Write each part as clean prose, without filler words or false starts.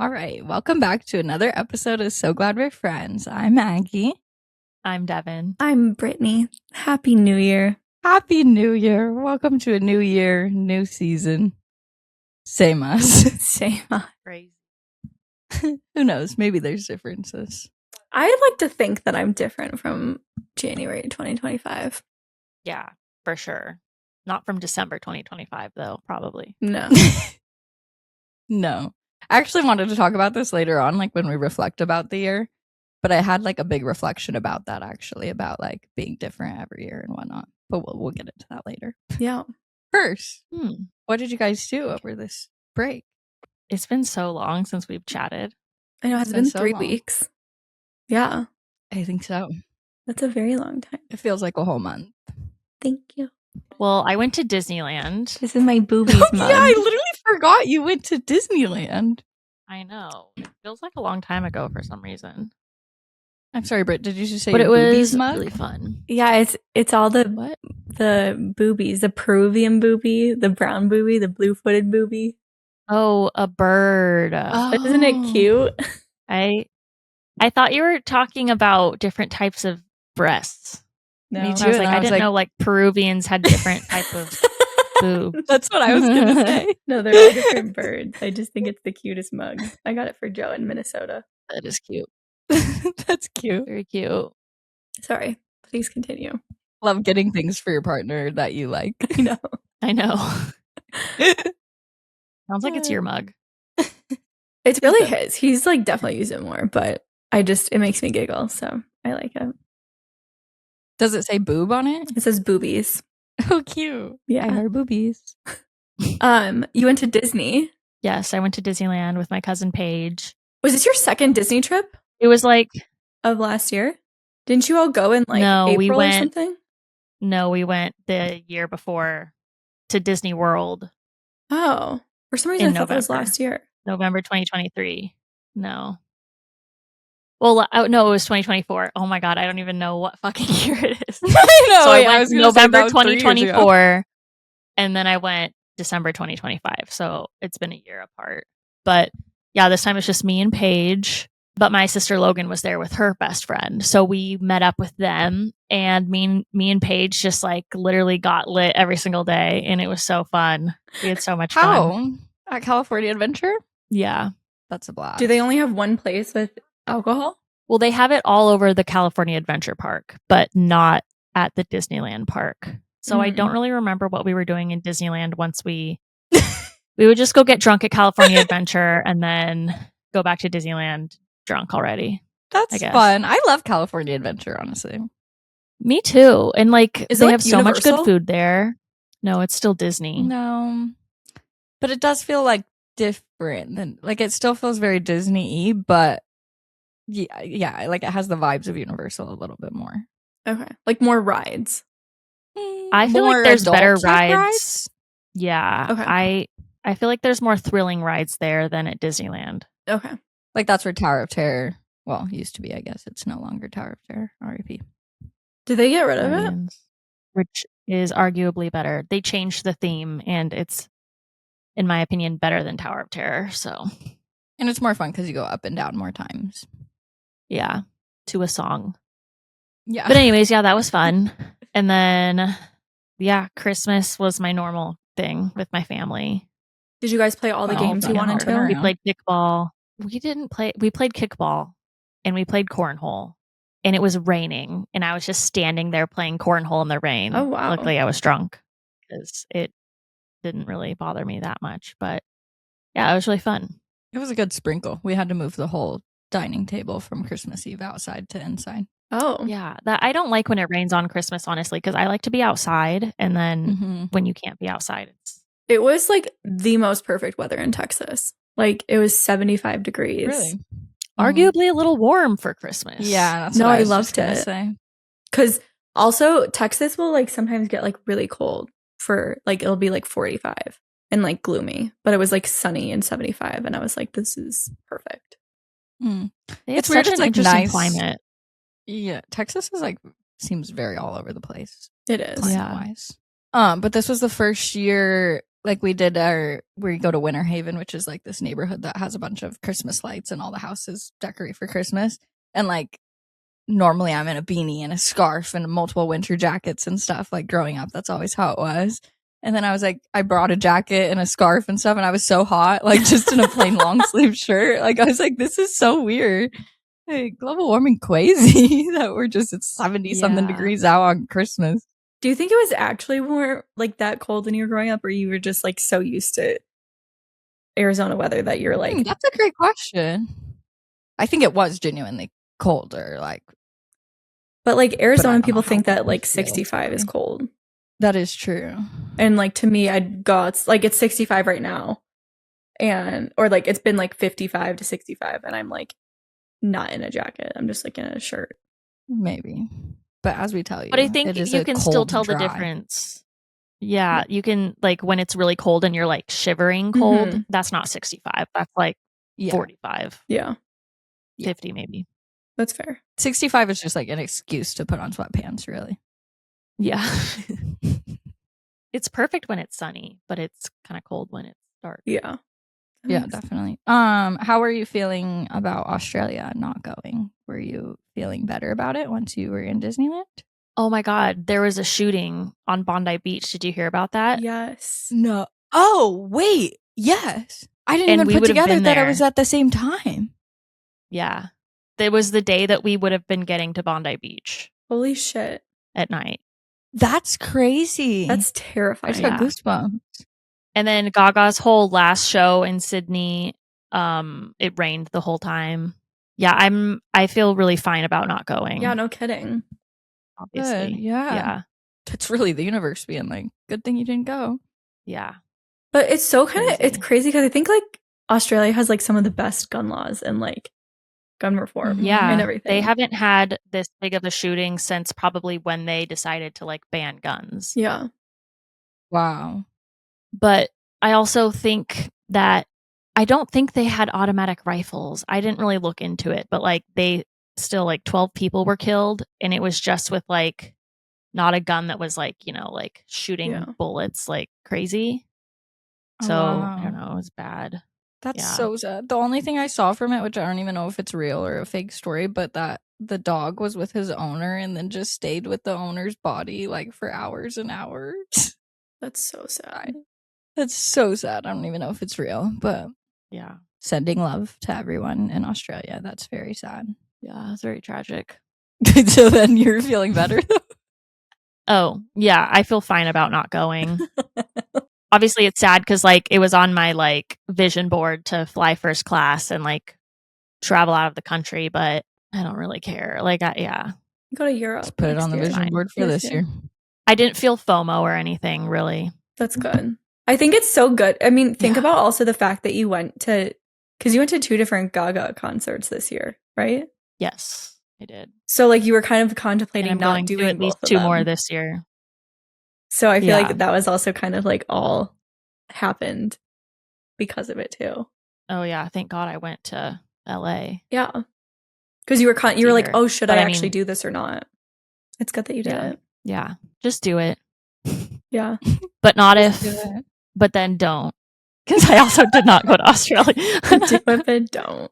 All right, welcome back to another episode of So Glad We're Friends. I'm Maggie. I'm Devon. I'm Brittany. Happy New Year. Happy New Year. Welcome to a new year, new season. Same us. Same. Crazy. Who knows? Maybe there's differences. I'd like to think that I'm different from January 2025. Yeah, for sure. Not from December 2025, though, probably. No. No. I actually wanted to talk about this later on, like when we reflect about the year. But I had like a big reflection about that, actually, about like being different every year and whatnot. But we'll get into that later. Yeah. First, what did you guys do over this break? It's been so long since we've chatted. I know, it's been so 3 weeks. Yeah. I think so. That's a very long time. It feels like a whole month. Thank you. Well, I went to Disneyland. This is my boobies mug. Yeah, I literally forgot you went to Disneyland. I know. It feels like a long time ago for some reason. I'm sorry, Britt, did you just say but it boobies was mug? really fun. Yeah, it's all the What? the boobies, the Peruvian boobie, the brown boobie, the blue-footed boobie. Oh, a bird. Isn't it cute? I thought you were talking about different types of breasts. No. Me too. I was like, and I didn't know like Peruvians had different type of boobs. That's what I was going to say. No, they're all different birds. I just think it's the cutest mug. I got it for Joe in Minnesota. That is cute. That's cute. Very cute. Sorry. Please continue. Love getting things for your partner that you like. I know. Sounds like it's your mug. It's really his. He's like definitely used it more, but it makes me giggle, so I like it. Does it say boob on it? It says boobies. Oh, cute. Yeah. I heard boobies. You went to Disney. Yes, I went to Disneyland with my cousin Paige. Was this your second Disney trip It was like of last year? Didn't you all go in like No, April we or went- something? No, we went the year before to Disney World, Oh, for some reason In I thought that was November. last year. November 2023. No. Well, no, it was 2024. Oh my God, I don't even know what fucking year it is. I know. So I wait, went was gonna say November that was 3 years ago. 2024, and then I went December 2025. So it's been a year apart. But yeah, this time it's just me and Paige. But my sister Logan was there with her best friend. So we met up with them, and me and Paige just like literally got lit every single day, and it was so fun. We had so much fun. How? At California Adventure? Yeah. That's a blast. Do they only have one place with alcohol? Well, they have it all over the California Adventure Park, but not at the Disneyland park. So I don't really remember what we were doing in Disneyland once we would just go get drunk at California Adventure and then go back to Disneyland drunk already. That's I guess. fun. I love California Adventure, honestly. Me too. And like Is it they like have so much Universal? good food there. No, it's still Disney. No. But it does feel like different than like it still feels very Disney-y, but yeah, like it has the vibes of Universal a little bit more. Okay. Like more rides. I feel More like there's better adult-type rides. Yeah. Okay. I feel like there's more thrilling rides there than at Disneyland. Okay. Like that's where Tower of Terror, well, used to be, I guess. It's no longer Tower of Terror. R.I.P. Did they get rid of it? Guardians, which is arguably better. They changed the theme, and it's, in my opinion, better than Tower of Terror. So, And it's more fun because you go up and down more times. yeah, to a song. Yeah. But anyways, yeah, that was fun. And then, yeah, Christmas was my normal thing with my family. Did you guys play all the Well, games you yeah, wanted harder. to? We played kickball. We played kickball, and we played cornhole. And it was raining, and I was just standing there playing cornhole in the rain. Oh, wow. Luckily, I was drunk because it didn't really bother me that much. But yeah, it was really fun. It was a good sprinkle. We had to move the whole dining table from Christmas Eve outside to inside. Oh. Yeah, that I don't like when it rains on Christmas, honestly, because I like to be outside, and then when you can't be outside, It was like the most perfect weather in Texas. Like it was 75 degrees. Really? arguably a little warm for Christmas. Yeah, that's No, what I was loved just gonna it. say. Because also Texas will like sometimes get like really cold for like it'll be like 45 and like gloomy, but it was like sunny and 75, and I was like, this is perfect. They It's have weird, such it's, an like, interesting nice. climate. Yeah, Texas is like seems very all over the place It is. Yeah. climate-wise. But this was the first year like we go to Winter Haven, which is like this neighborhood that has a bunch of Christmas lights and all the houses decorate for Christmas. And like normally I'm in a beanie and a scarf and multiple winter jackets and stuff. Like growing up, that's always how it was. And then I was like, I brought a jacket and a scarf and stuff, and I was so hot, like just in a plain long sleeve shirt. Like I was like, this is so weird. Hey, global warming crazy that it's 70 something degrees out on Christmas. Do you think it was actually more like that cold when you were growing up, or you were just like so used to Arizona weather that you're like? That's a great question. I think it was genuinely colder, like. But like Arizona people know think how that cold like it feels, 65 is really. cold. That is true. And like to me, it's 65 right now, or like it's been like 55 to 65, and I'm like not in a jacket. I'm just like in a shirt. Maybe. But as we tell you, But I think you can still tell the dry. difference. Yeah, you can, like, when it's really cold and you're like shivering cold, Mhm. that's not 65. That's like 45, Yeah, 50 maybe. that's fair. 65 is just like an excuse to put on sweatpants, really. Yeah. It's perfect when it's sunny, but it's kind of cold when it's dark. Yeah. Yeah, definitely. How are you feeling about Australia not going? Were you feeling better about it once you were in Disneyland? Oh my God, there was a shooting on Bondi Beach. Did you hear about that? Yes. No. Oh, wait. Yes. I didn't And even we put would have together been that I there. was at the same time. Yeah. It was the day that we would have been getting to Bondi Beach Holy shit. at night. That's crazy. That's I terrifying. just got goosebumps. And then Gaga's whole last show in Sydney, it rained the whole time. Yeah, I feel really fine about not going. Yeah, no kidding. Obviously. Good. Yeah. That's really the universe being like, good thing you didn't go. Yeah. But it's so kind of, Crazy. it's crazy because I think like Australia has like some of the best gun laws and like gun reform Yeah. and everything. They haven't had this big of a shooting since probably when they decided to like ban guns. Yeah. Wow. But I also think that I don't think they had automatic rifles. I didn't really look into it, but like they still like 12 people were killed, and it was just with like not a gun that was like, you know, like shooting bullets like crazy. So I don't know, it was bad. That's so sad. The only thing I saw from it, which I don't even know if it's real or a fake story, but that the dog was with his owner and then just stayed with the owner's body like for hours and hours. That's so sad. That's so sad. I don't even know if it's real, but yeah. Sending love to everyone in Australia. That's very sad. Yeah, it's very tragic. So then you're feeling better? Oh, yeah, I feel fine about not going. Obviously, it's sad because like it was on my like vision board to fly first class and like travel out of the country, but I don't really care. Like, Go to Europe. Let's put it on the vision board for this year. I didn't feel FOMO or anything, really. That's good. I think it's so good. I mean, think about also the fact that you went to 2 different Gaga concerts this year, right? Yes, I did. So like you were kind of contemplating not doing at least both of 2 them. more this year. So I feel like that was also kind of like all happened because of it too. Oh yeah, thank God I went to LA. Yeah. Because you were like, oh, should I actually do this or not? It's good that you did it. Yeah, just do it. Yeah. But not but then don't. Because I also did not go to Australia. Do it, but don't.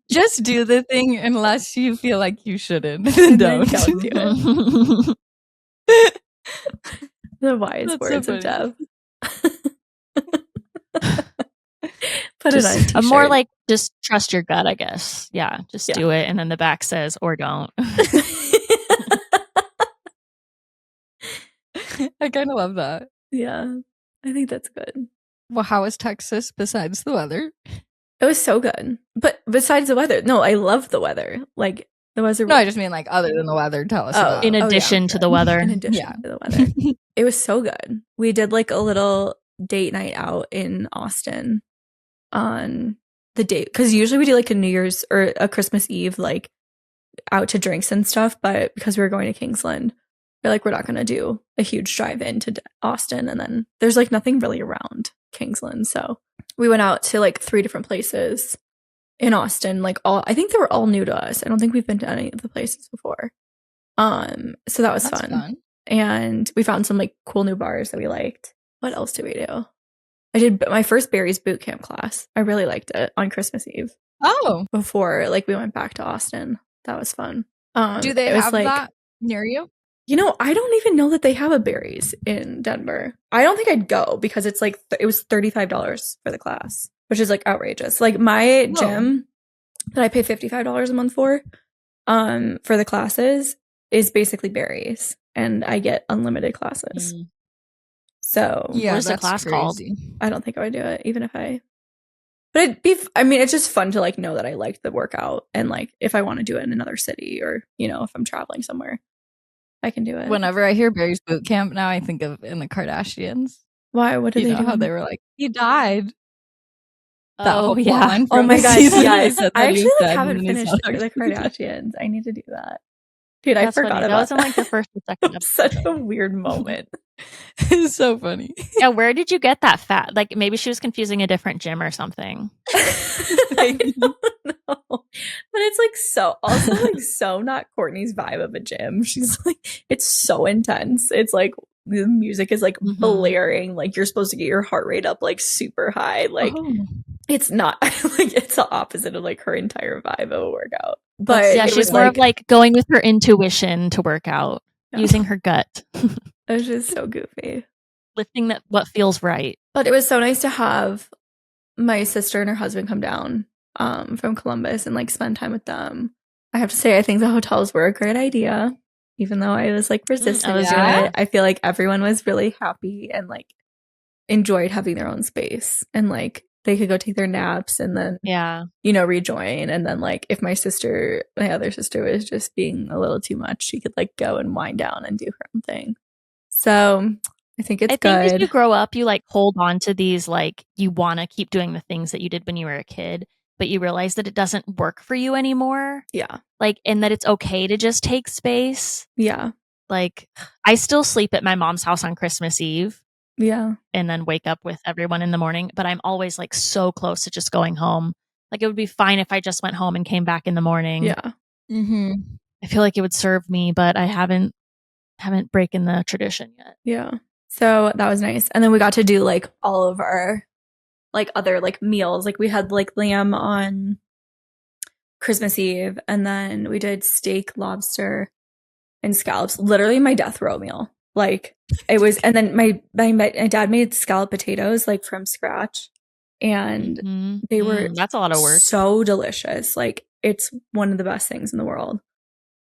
Just do the thing unless you feel like you shouldn't. Don't do it. The wise words of Dev. Put it on a t-shirt. I'm more like, just trust your gut, I guess. Yeah, just do it. And then the back says, or don't. I kind of love that. Yeah, I think that's good. Well, how was Texas besides the weather? It was so good. But besides the weather, no, I love the weather. Like, the weather. No, I just mean like other than the weather. Tell us about in addition to the weather. In addition to the weather. It was so good. We did like a little date night out in Austin on the date. Because usually we do like a New Year's or a Christmas Eve, like out to drinks and stuff. But because we were going to Kingsland, we're not going to do a huge drive into Austin. And then there's like nothing really around Kingsland. So we went out to like 3 different places in Austin. Like I think they were all new to us. I don't think we've been to any of the places before. So that was fun. And we found some like cool new bars that we liked. What else did we do? I did my first berries boot camp class. I really liked it on Christmas Eve. Oh, Before like we went back to Austin. That was fun. do they it was have like, that near you? You know, I don't even know that they have a berries in Denver. I don't think I'd go because it's like it was $35 for the class, which is like outrageous. Like my gym that I pay $55 a month for the classes is basically berries, and I get unlimited classes. So what is the class called? I don't think I would do it, even if I. But it's just fun to like know that I like the workout, and like if I want to do it in another city, or you know, if I'm traveling somewhere, I can do it. Whenever I hear Barry's boot camp now, I think of in the Kardashians. Why? What did they do? How they were like, he died. Oh yeah. Oh my gosh. Yes. I actually haven't finished the Kardashians. I need to do that. Dude, I forgot about that. That was in like the first or second episode. Such a weird moment. It's so funny. Yeah, where did you get that fat? Like maybe she was confusing a different gym or something. I don't know. But it's like so not Courtney's vibe of a gym. She's like, it's so intense. It's like the music is like blaring, like you're supposed to get your heart rate up like super high. Like it's not like it's the opposite of like her entire vibe of a workout. But yeah, she's more of like going with her intuition to work out, using her gut. It was just so goofy. Lifting what feels right. But it was so nice to have my sister and her husband come down from Columbus and like spend time with them. I have to say, I think the hotels were a great idea, even though I was like resistant to it. I feel like everyone was really happy and like enjoyed having their own space, and like they could go take their naps and then rejoin. And then like if my other sister was just being a little too much, she could like go and wind down and do her own thing. So I think it's good. As you grow up, you like hold on to these, like you want to keep doing the things that you did when you were a kid, but you realize that it doesn't work for you anymore. Yeah. Like, and that it's okay to just take space. Yeah. Like I still sleep at my mom's house on Christmas Eve. Yeah. And then wake up with everyone in the morning. But I'm always like so close to just going home. Like it would be fine if I just went home and came back in the morning. Yeah. I feel like it would serve me, but I haven't broken the tradition yet. Yeah. So that was nice. And then we got to do like all of our like other like meals. Like we had like lamb on Christmas Eve, and then we did steak, lobster, and scallops. Literally my death row meal. Like it was, and then my dad made scallop potatoes like from scratch, and they were that's a lot of work. So delicious. Like it's one of the best things in the world.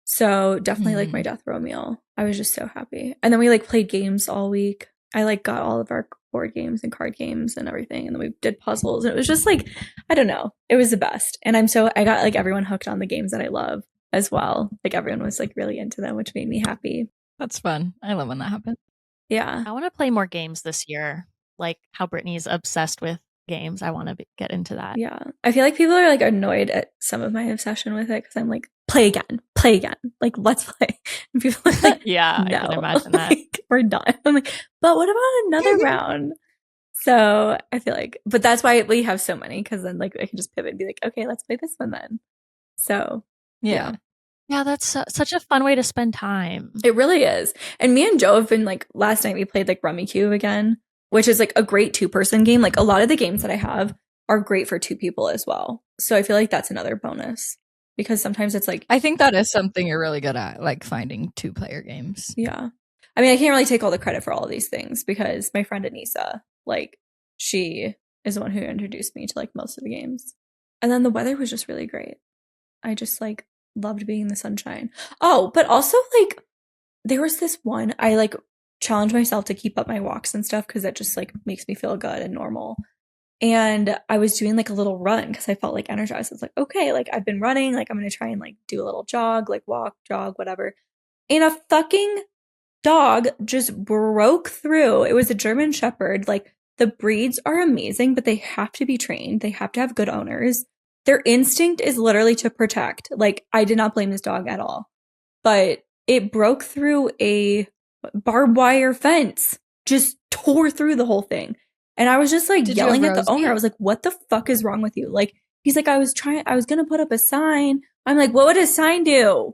So definitely like my death row meal. I was just so happy. And then we like played games all week. I like got all of our board games and card games and everything, and then we did puzzles, and it was just like, I don't know, it was the best. And I got like everyone hooked on the games that I love as well. Like everyone was like really into them, which made me happy. That's fun. I love when that happens. Yeah. I want to play more games this year. Like how Brittany's obsessed with games. I want to get into that. Yeah. I feel like people are like annoyed at some of my obsession with it because I'm like, play again. Like, let's play. And people are like, yeah, no. I can imagine that. Like, we're done. I'm like, but what about another round? So I feel like, but that's why we have so many, because then like I can just pivot and be like, okay, let's play this one then. So yeah. Yeah, that's such a fun way to spend time. It really is. And me and Joe have been like, last night we played like Rummy Cube again, which is like a great 2-person game. Like a lot of the games that I have are great for 2 people as well. So I feel like that's another bonus, because sometimes it's like, I think that is something you're really good at, like finding 2-player games. Yeah. I mean, I can't really take all the credit for all of these things, because my friend Anissa, like she is the one who introduced me to like most of the games. And then the weather was just really great. I just like loved being in the sunshine. Oh, but also like there was this one, I like challenged myself to keep up my walks and stuff, because that just like makes me feel good and normal. And I was doing like a little run because I felt like energized. I was like, okay, like I've been running, like I'm going to try and like do a little jog, like walk, jog, whatever. And a fucking dog just broke through. It was a German Shepherd. Like the breeds are amazing, but they have to be trained. They have to have good owners. Their instinct is literally to protect. Like I did not blame this dog at all, but it broke through a barbed wire fence, just tore through the whole thing. And I was just like yelling at the owner. I was like, what the fuck is wrong with you? Like, he's like, I was going to put up a sign. I'm like, what would a sign do?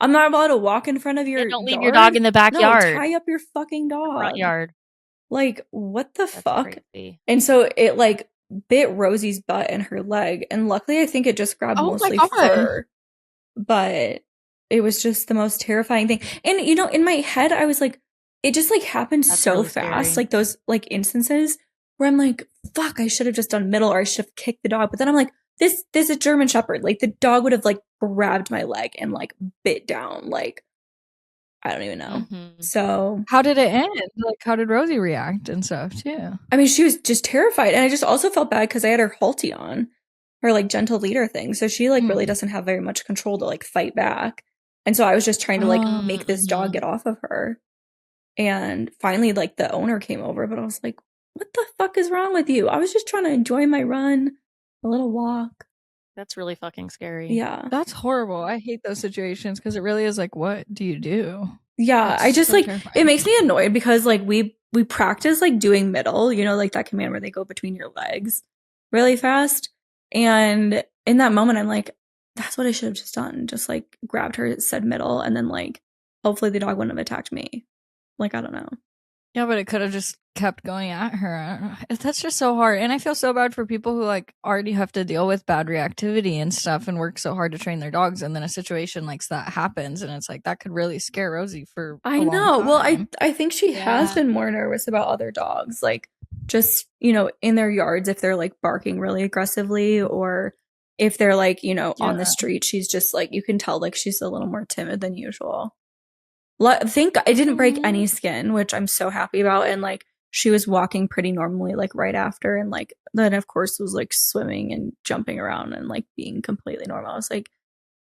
I'm not allowed to walk in front of your Don't leave your dog in the backyard. No, tie up your fucking dog. Front yard. Like, what the That's fuck? crazy. And so it like bit Rosie's butt and her leg. And luckily, I think it just grabbed Oh my mostly God. fur. But it was just the most terrifying thing. And, you know, in my head, I was like, it just like happened That's so really fast. scary. Like those like instances where I'm like, fuck, I should have just done middle or I should have kicked the dog. But then I'm like, this is a German Shepherd. Like the dog would have like grabbed my leg and like bit down. Like, I don't even know. Mhm. So, How did it end? Like, how did Rosie react and stuff too? I mean, she was just terrified. And I just also felt bad because I had her halty on, her like gentle leader thing. So she like really doesn't have very much control to like fight back. And so I was just trying to like make this dog get off of her. And finally, like the owner came over, but I was like, what the fuck is wrong with you? I was just trying to enjoy my run, a little walk. That's really fucking scary. Yeah. That's horrible. I hate those situations because it really is like, what do you do? Yeah. That's I just so like, terrifying. it makes me annoyed because like we practice like doing middle, you know, like that command where they go between your legs really fast. And in that moment, I'm like, that's what I should have just done. Just like grabbed her, said middle, and then like hopefully the dog wouldn't have attacked me. Like, I don't know. Yeah, but it could have just kept going at her. I don't know. That's just so hard. And I feel so bad for people who like already have to deal with bad reactivity and stuff and work so hard to train their dogs. And then a situation like that happens. And it's like, that could really scare Rosie for I a long know. time. Well, I think she has Yeah. been more nervous about other dogs, like just, you know, in their yards if they're like barking really aggressively or if they're like, you know, on the street, she's just like, you can tell like she's a little more timid than usual. Think I didn't break any skin, which I'm so happy about. And like she was walking pretty normally, like right after. And like then, of course, was like swimming and jumping around and like being completely normal. I was like,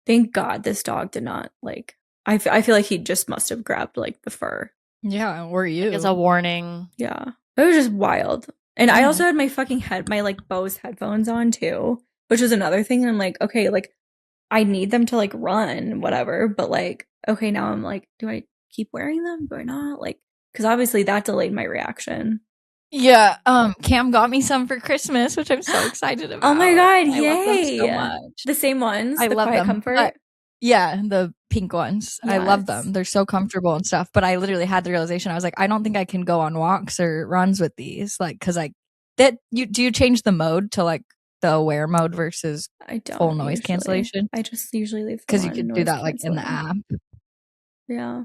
thank God this dog did not like, I feel like he just must have grabbed like the fur. Yeah, or you. Like, as a warning. Yeah. It was just wild. And I Yeah. also had my fucking my like Bose headphones on too, which was another thing. And I'm like, okay, like I need them to like run, whatever. But like, okay, now I'm like, do I keep wearing them? Do I not? Like, because obviously that delayed my reaction. Yeah, Cam got me some for Christmas, which I'm so excited about. Oh my God, I love them so yay. much. The same ones, I the love Quiet them. Comfort. Yeah, the pink ones. I love Yes. them. They're so comfortable and stuff. But I literally had the realization. I was like, I don't think I can go on walks or runs with these. Like, because do you change the mode to like the aware mode versus I don't full noise usually. cancellation? I just usually leave Because you could do that like in the app. Yeah.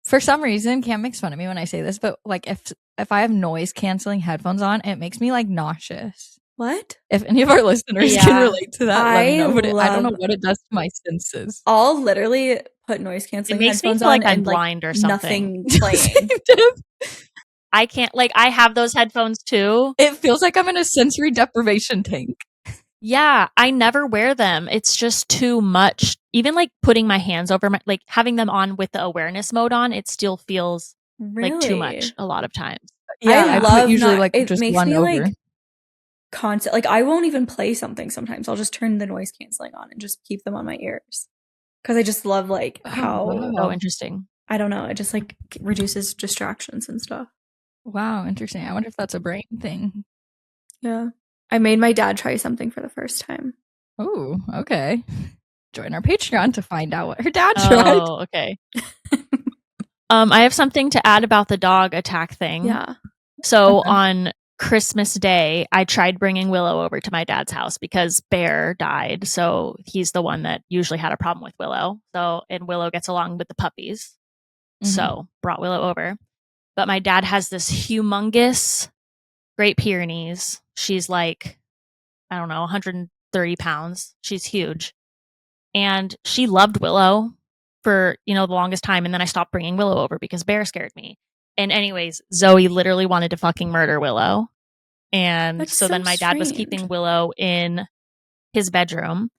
For some reason, Cam makes fun of me when I say this, but like if I have noise canceling headphones on, it makes me like nauseous. What? If any of our listeners can Yeah. relate to that, let me know. But I don't know love- what it does to my senses. I'll literally put noise canceling It makes me headphones feel on like I'm and blind or something. nothing playing. I can't, like, I have those headphones too. It feels like I'm in a sensory deprivation tank. Yeah, I never wear them. It's just too much. Even like putting my hands over my, like having them on with the awareness mode on, it still feels like too much a lot of times. Yeah, I love put usually like it just makes one me over. like constant. Like I won't even play something sometimes. I'll just turn the noise canceling on and just keep them on my ears because I just love like how wow. Oh, interesting. I don't know. It just like reduces distractions and stuff. Wow, interesting. I wonder if that's a brain thing. Yeah. I made my dad try something for the first time. Oh, okay. Join our Patreon to find out what her dad tried. Oh, okay. I have something to add about the dog attack thing. Yeah. So Okay. on Christmas Day, I tried bringing Willow over to my dad's house because Bear died. So he's the one that usually had a problem with Willow. And Willow gets along with the puppies. Mhm. So brought Willow over. But my dad has this humongous Great Pyrenees. She's like, I don't know, 130 pounds. She's huge. And she loved Willow for, the longest time. And then I stopped bringing Willow over because Bear scared me. And anyways, Zoe literally wanted to fucking murder Willow. And That's so then my dad was strange. keeping Willow in his bedroom.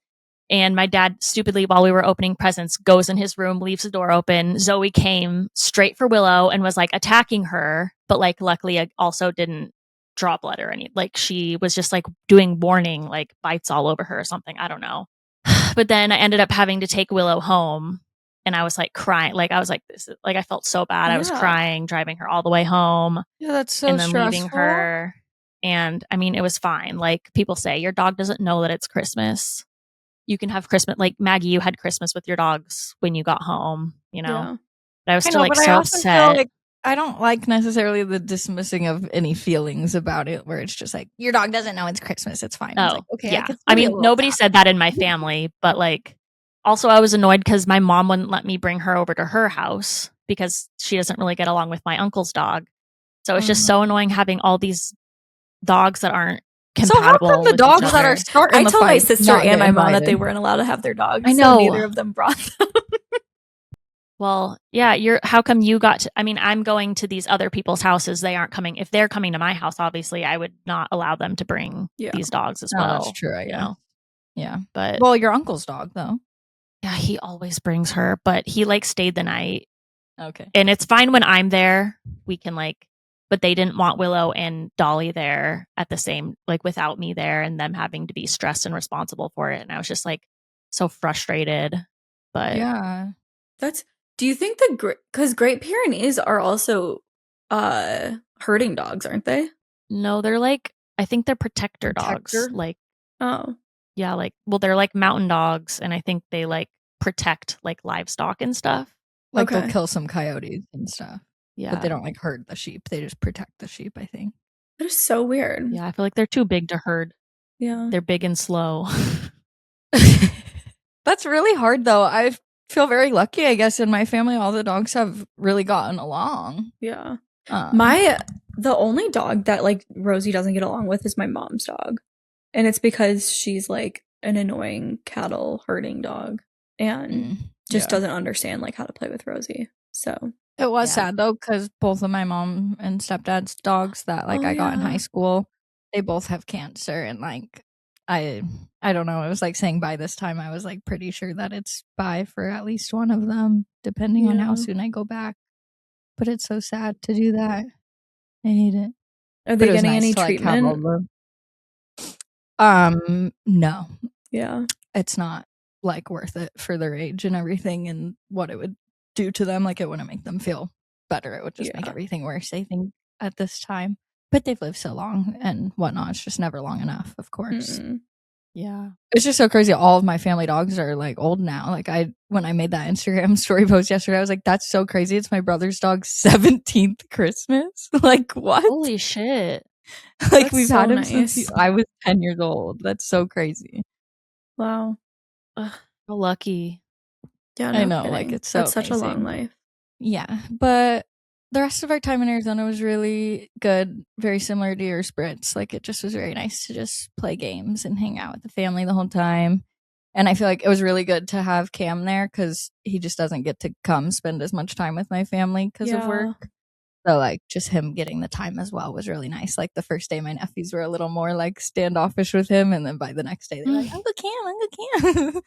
And my dad, stupidly, while we were opening presents, goes in his room, leaves the door open. Zoe came straight for Willow and was like attacking her. But like, luckily, also didn't draw blood or any. Like, she was just like doing warning, like bites all over her or something. I don't know. But then I ended up having to take Willow home. And I was like crying. Like, I was like, this is like, I felt so bad. I was Yeah. crying, driving her all the way home. Yeah, that's so and then stressful. leaving her. And I mean, it was fine. Like, people say your dog doesn't know that it's Christmas. You can have Christmas, like Maggie, you had Christmas with your dogs when you got home, Yeah. But I was I still know, like but I so also feel upset. like I don't like necessarily the dismissing of any feelings about it, where it's just like, your dog doesn't know it's Christmas. It's fine. It's Oh, like, okay, I yeah. can I still be a mean, little nobody sad. said that in my family, but like, also I was annoyed because my mom wouldn't let me bring her over to her house because she doesn't really get along with my uncle's dog. So it's just so annoying having all these dogs that aren't So how compatible come the with each dogs that other. are starting I the told my fight sister not and get my mom that they invited? weren't allowed to have their dogs. I So know. neither of them brought them. Well, yeah, how come you got to, I mean, I'm going to these other people's houses. They aren't coming. If they're coming to my house, obviously I would not allow them to bring Yeah. these dogs as No, well. that's true, I you guess. know? Yeah. But Well, your uncle's dog, though. yeah, he always brings her, but he like stayed the night. Okay. And it's fine when I'm there. We can like, but they didn't want Willow and Dolly there at the same, like without me there and them having to be stressed and responsible for it. And I was just like so frustrated. But Yeah. Do you think because Great Pyrenees are also herding dogs, aren't they? no, they're like, I think they're protector dogs. Protector? Like, Oh, yeah, like, well, they're like mountain dogs. And I think they like protect like livestock and stuff. Like, they'll Okay. kill some coyotes and stuff. Yeah. But they don't, like, herd the sheep. They just protect the sheep, I think. that is so weird. Yeah, I feel like they're too big to herd. Yeah. They're big and slow. That's really hard, though. I feel very lucky, I guess, in my family. All the dogs have really gotten along. Yeah. Um, The only dog that like Rosie doesn't get along with is my mom's dog. And it's because she's like an annoying cattle herding dog and just yeah. doesn't understand like how to play with Rosie. So It was Yeah. sad, though, because both of my mom and stepdad's dogs that, like, Oh, I got in yeah. high school, they both have cancer. And, like, I don't know. It was like saying bye this time. I was, like, pretty sure that it's bye for at least one of them, depending on how Yeah. soon I go back. But it's so sad to do that. I hate it. Are But they it was getting nice any to, like, have all treatment? no. Yeah. It's not, like, worth it for their age and everything and what it would do to them. Like, it wouldn't make them feel better. It would just make Yeah. everything worse, I think, at this time. But they've lived so long and whatnot. It's just never long enough, of course. Mm-mm. Yeah. It's just so crazy. All of my family dogs are, like, old now. Like, when I made that Instagram story post yesterday, I was like, that's so crazy. It's my brother's dog's 17th Christmas. Like, what? Holy shit. Like, That's we've so had him nice. since I was 10 years old. That's so crazy. Wow. Ugh, so lucky. Yeah, I no know, like, kidding. it's so That's such a long amazing. life. Yeah, but the rest of our time in Arizona was really good, very similar to your Brits. Like, it just was very nice to just play games and hang out with the family the whole time. And I feel like it was really good to have Cam there because he just doesn't get to come spend as much time with my family because of Yeah. work. So, like, just him getting the time as well was really nice. Like, the first day, my nephews were a little more, like, standoffish with him. And then by the next day, they're like, Uncle Cam.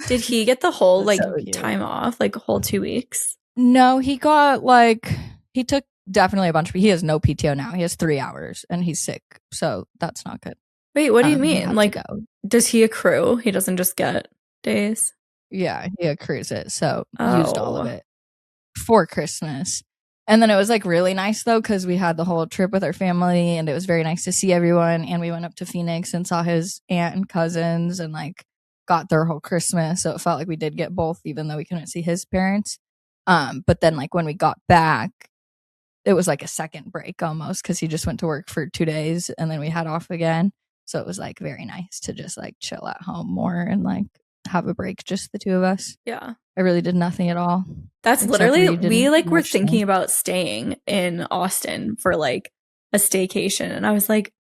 Did he get the whole That's like so cute. time off, like a whole 2 weeks? No, he got, like, he took definitely a bunch, but he has no PTO now. He has 3 hours and he's sick. So that's not good. Wait, what do you He mean? had to Like, go. does he accrue? He doesn't just get days? Yeah, he accrues it. So used all of Oh. it for Christmas. And then it was, like, really nice, though, because we had the whole trip with our family and it was very nice to see everyone. And we went up to Phoenix and saw his aunt and cousins and, like, got their whole Christmas. So it felt like we did get both, even though we couldn't see his parents. But then, like, when we got back, it was like a second break almost because he just went to work for 2 days and then we had off again. So it was, like, very nice to just, like, chill at home more and, like, have a break, just the two of us. Yeah. I really did nothing at all. That's Except literally, we did we like were much thinking things. about staying in Austin for like a staycation. And I was like,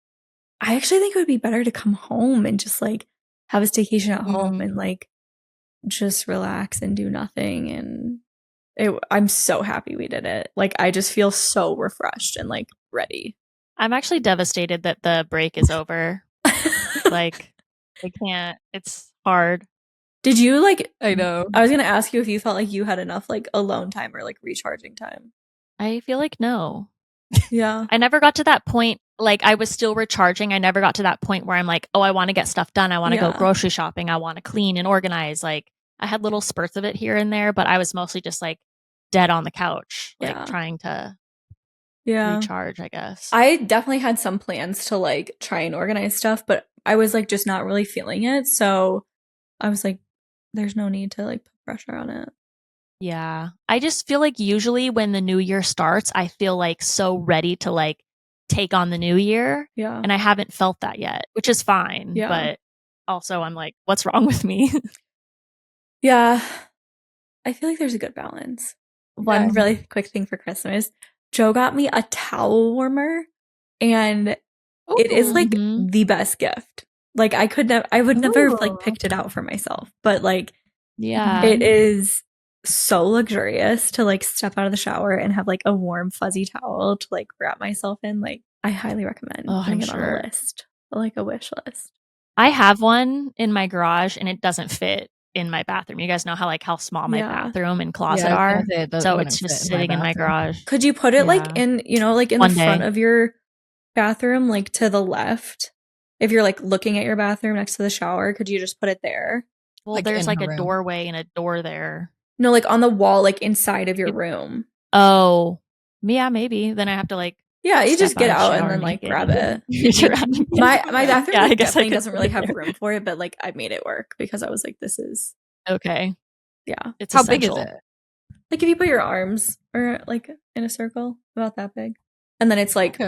I actually think it would be better to come home and just like have a staycation at home and like just relax and do nothing. And I'm so happy we did it. Like, I just feel so refreshed and like ready. I'm actually devastated that the break is over. Like, I can't. It's hard. Did you like, I know. I was going to ask you if you felt like you had enough like alone time or like recharging time. I feel like no. Yeah. I never got to that point. Like, I was still recharging. I never got to that point where I'm like, oh, I want to get stuff done. I want to go Yeah. grocery shopping. I want to clean and organize. Like, I had little spurts of it here and there, but I was mostly just like dead on the couch, like Yeah. trying to Yeah. recharge, I guess. I definitely had some plans to like try and organize stuff, but I was like just not really feeling it. So I was like, there's no need to like put pressure on it. Yeah. I just feel like usually when the new year starts, I feel like so ready to like take on the new year. Yeah. And I haven't felt that yet, which is fine. Yeah. But also I'm like, what's wrong with me? Yeah. I feel like there's a good balance. One really quick thing for Christmas. Joe got me a towel warmer, and it is like the best gift. Like I would never have like picked it out for myself, but like Yeah. it is so luxurious to like step out of the shower and have like a warm fuzzy towel to like wrap myself in. Like I highly recommend putting it on a list, like a wish list. I have one in my garage and it doesn't fit in my bathroom. You guys know how small my bathroom and closet are. So it's just sitting in my garage. Could you put it like in, like in the front of your bathroom, like to the left? If you're like looking at your bathroom next to the shower, could you just put it there? Well, like there's like a doorway and a door there. No, like on the wall, like inside of your room. Oh, yeah, maybe. Then I have to like. Yeah, you just get out and then like grab it. My bathroom I guess definitely doesn't really have room for it, but like I made it work because I was like, this is okay. Yeah. It's how essential. big is it? Like if you put your arms or like in a circle, about that big, and then it's like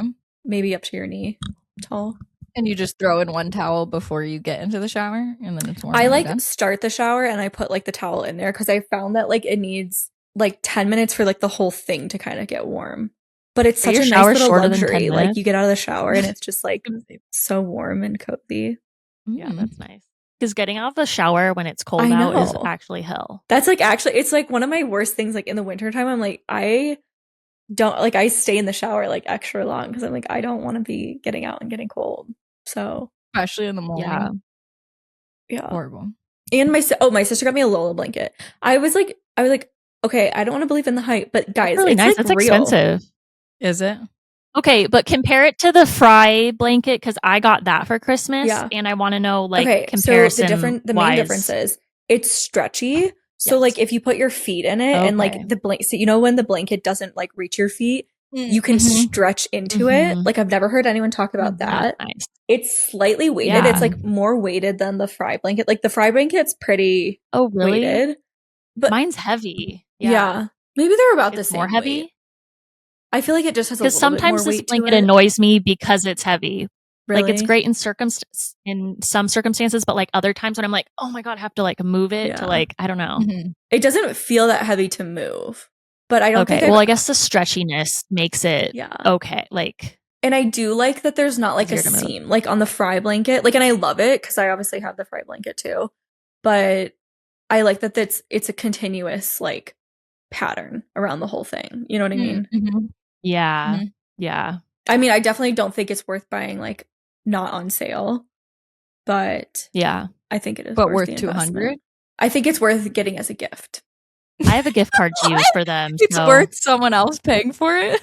maybe up to your knee tall. And you just throw in one towel before you get into the shower, and then it's warm. I like start the shower and I put like the towel in there because I found that like it needs like 10 minutes for like the whole thing to kind of get warm. But it's such a nice little luxury. Like you get out of the shower and it's just like so warm and cozy. Yeah, that's nice. Because getting out of the shower when it's cold out is actually hell. That's like actually, it's like one of my worst things. Like in the wintertime, I'm like, I stay in the shower like extra long because I'm like, I don't want to be getting out and getting cold. So especially in the morning. Yeah. Horrible. And my sister got me a Lola blanket. I was like, okay, I don't want to believe in the hype, but guys, really it's nice. like that's real. Expensive. Is it? Okay, but compare it to the Fry blanket because I got that for Christmas, and I want to know like comparison. So the main difference is it's stretchy. So like if you put your feet in it and like the blanket, so you know when the blanket doesn't like reach your feet, you can stretch into it. Like I've never heard anyone talk about that. Nice. It's slightly weighted. Yeah. It's like more weighted than the Fry blanket. Like the Fry blanket's pretty weighted. But mine's heavy. Yeah. Maybe they're about the same. More heavy. Weight. I feel like it just has a little bit more weight. Because sometimes this blanket annoys me because it's heavy. Really? Like it's great in some circumstances, but like other times when I'm like, oh my god, I have to like move it to like I don't know. It doesn't feel that heavy to move, but I don't think. Well, I guess the stretchiness makes it okay. Like, and I do like that there's not like a seam like on the Fry blanket. Like, and I love it because I obviously have the Fry blanket too, but I like that it's a continuous like pattern around the whole thing. You know what I mean? Yeah. Yeah. I mean, I definitely don't think it's worth buying like not on sale, but I think it is. But worth $200. I think it's worth getting as a gift. I have a gift card to use for them. It's worth someone else paying for it.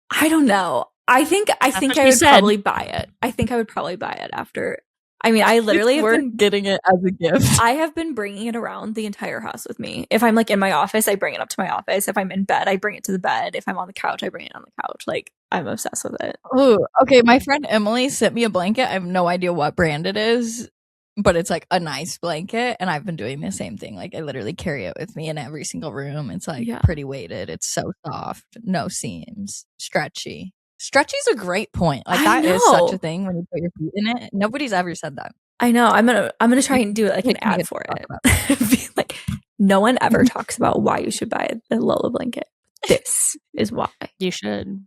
I don't know. I think I would probably buy it. I think I would probably buy it after. I mean, I literally have been getting it as a gift. I have been bringing it around the entire house with me. If I'm like in my office, I bring it up to my office. If I'm in bed, I bring it to the bed. If I'm on the couch, I bring it on the couch. Like I'm obsessed with it. Oh, okay. My friend Emily sent me a blanket. I have no idea what brand it is, but it's like a nice blanket. And I've been doing the same thing. Like I literally carry it with me in every single room. It's like pretty weighted. It's so soft, no seams, stretchy. Stretchy's a great point. Like that is such a thing when you put your feet in it. Nobody's ever said that. I know. I'm gonna try and do it like an ad for it. Like no one ever talks about why you should buy the Lola blanket. This is why. You should.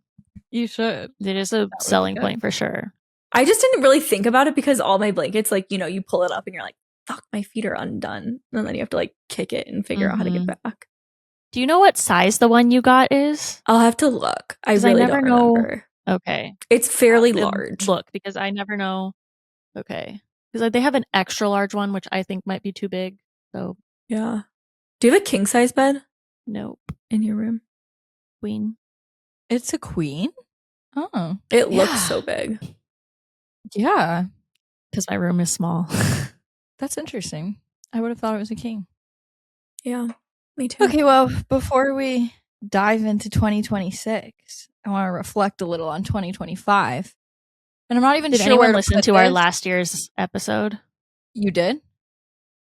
It is a selling point for sure. I just didn't really think about it because all my blankets, like, you know, you pull it up and you're like, fuck, my feet are undone. And then you have to like kick it and figure out how to get back. Do you know what size the one you got is? I'll have to look. I really don't remember. Okay. It's fairly large. Look, because I never know. Okay. Because like, they have an extra large one, which I think might be too big. So yeah. Do you have a king size bed? Nope. In your room? Queen. It's a queen? Oh. It looks so big. Yeah. Because my room is small. That's interesting. I would have thought it was a king. Yeah. Me too. Okay, well, before we dive into 2026, I want to reflect a little on 2025. And I'm not even sure anyone where to listen to our last year's episode. You did?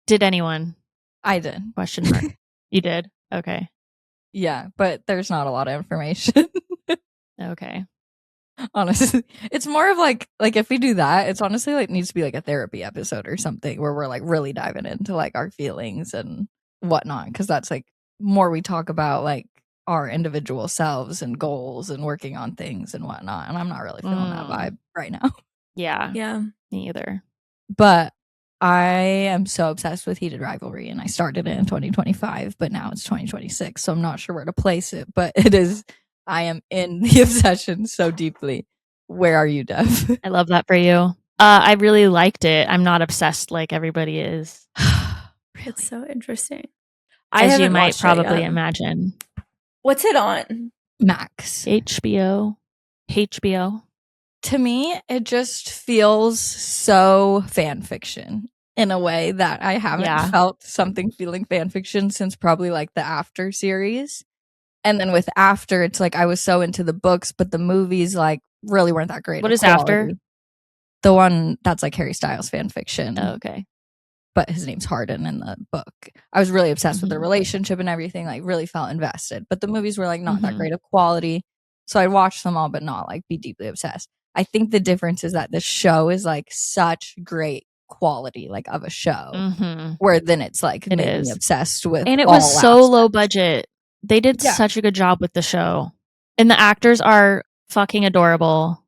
Did anyone? I did. Question mark. You did? Okay. Yeah, but there's not a lot of information. Okay. Honestly, it's more of like if we do that, it's honestly like needs to be like a therapy episode or something where we're like really diving into like our feelings and whatnot, because that's like more we talk about like our individual selves and goals and working on things and whatnot. And I'm not really feeling that vibe right now. Yeah. Yeah. Me either. But I am so obsessed with Heated Rivalry, and I started it in 2025, but now it's 2026, so I'm not sure where to place it, but it is. I am in the obsession so deeply. Where are you, Dev? I love that for you. I really liked it. I'm not obsessed like everybody is, It's so interesting. as you might watched it probably yet. imagine. What's it on? Max. HBO. To me, it just feels so fan fiction in a way that I haven't felt something feeling fan fiction since probably like the After series. And then with After, it's like I was so into the books, but the movies like really weren't that great. What of is quality. After? The one that's like Harry Styles fan fiction. Oh, okay. But his name's Harden in the book. I was really obsessed with their relationship and everything, like really felt invested. But the movies were like not that great of quality. So I'd watch them all, but not like be deeply obsessed. I think the difference is that the show is like such great quality, like of a show, where then it's like It made is. me obsessed with. And it all was so low aspects. budget. They did such a good job with the show. And the actors are fucking adorable.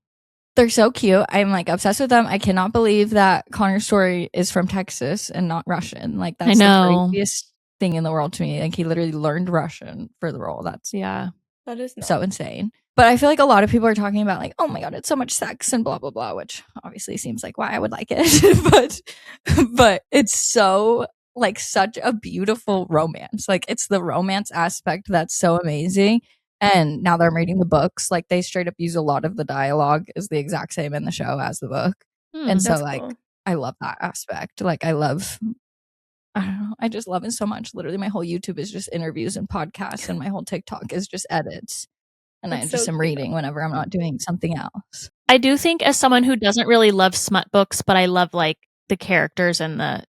They're so cute. I'm like obsessed with them. I cannot believe that Connor Story is from Texas and not Russian. Like that's the craziest thing in the world to me. Like he literally learned Russian for the role. That's that is so insane. But I feel like a lot of people are talking about like, oh my god, it's so much sex and blah blah blah, which obviously seems like why I would like it. but it's so like such a beautiful romance. Like it's the romance aspect that's so amazing. And now that I'm reading the books, like they straight up use a lot of the dialogue is the exact same in the show as the book. And so like cool. I love that aspect. Like I don't know. I just love it so much. Literally my whole YouTube is just interviews and podcasts and my whole TikTok is just edits. And I just am reading whenever I'm not doing something else. I do think as someone who doesn't really love smut books, but I love like the characters and the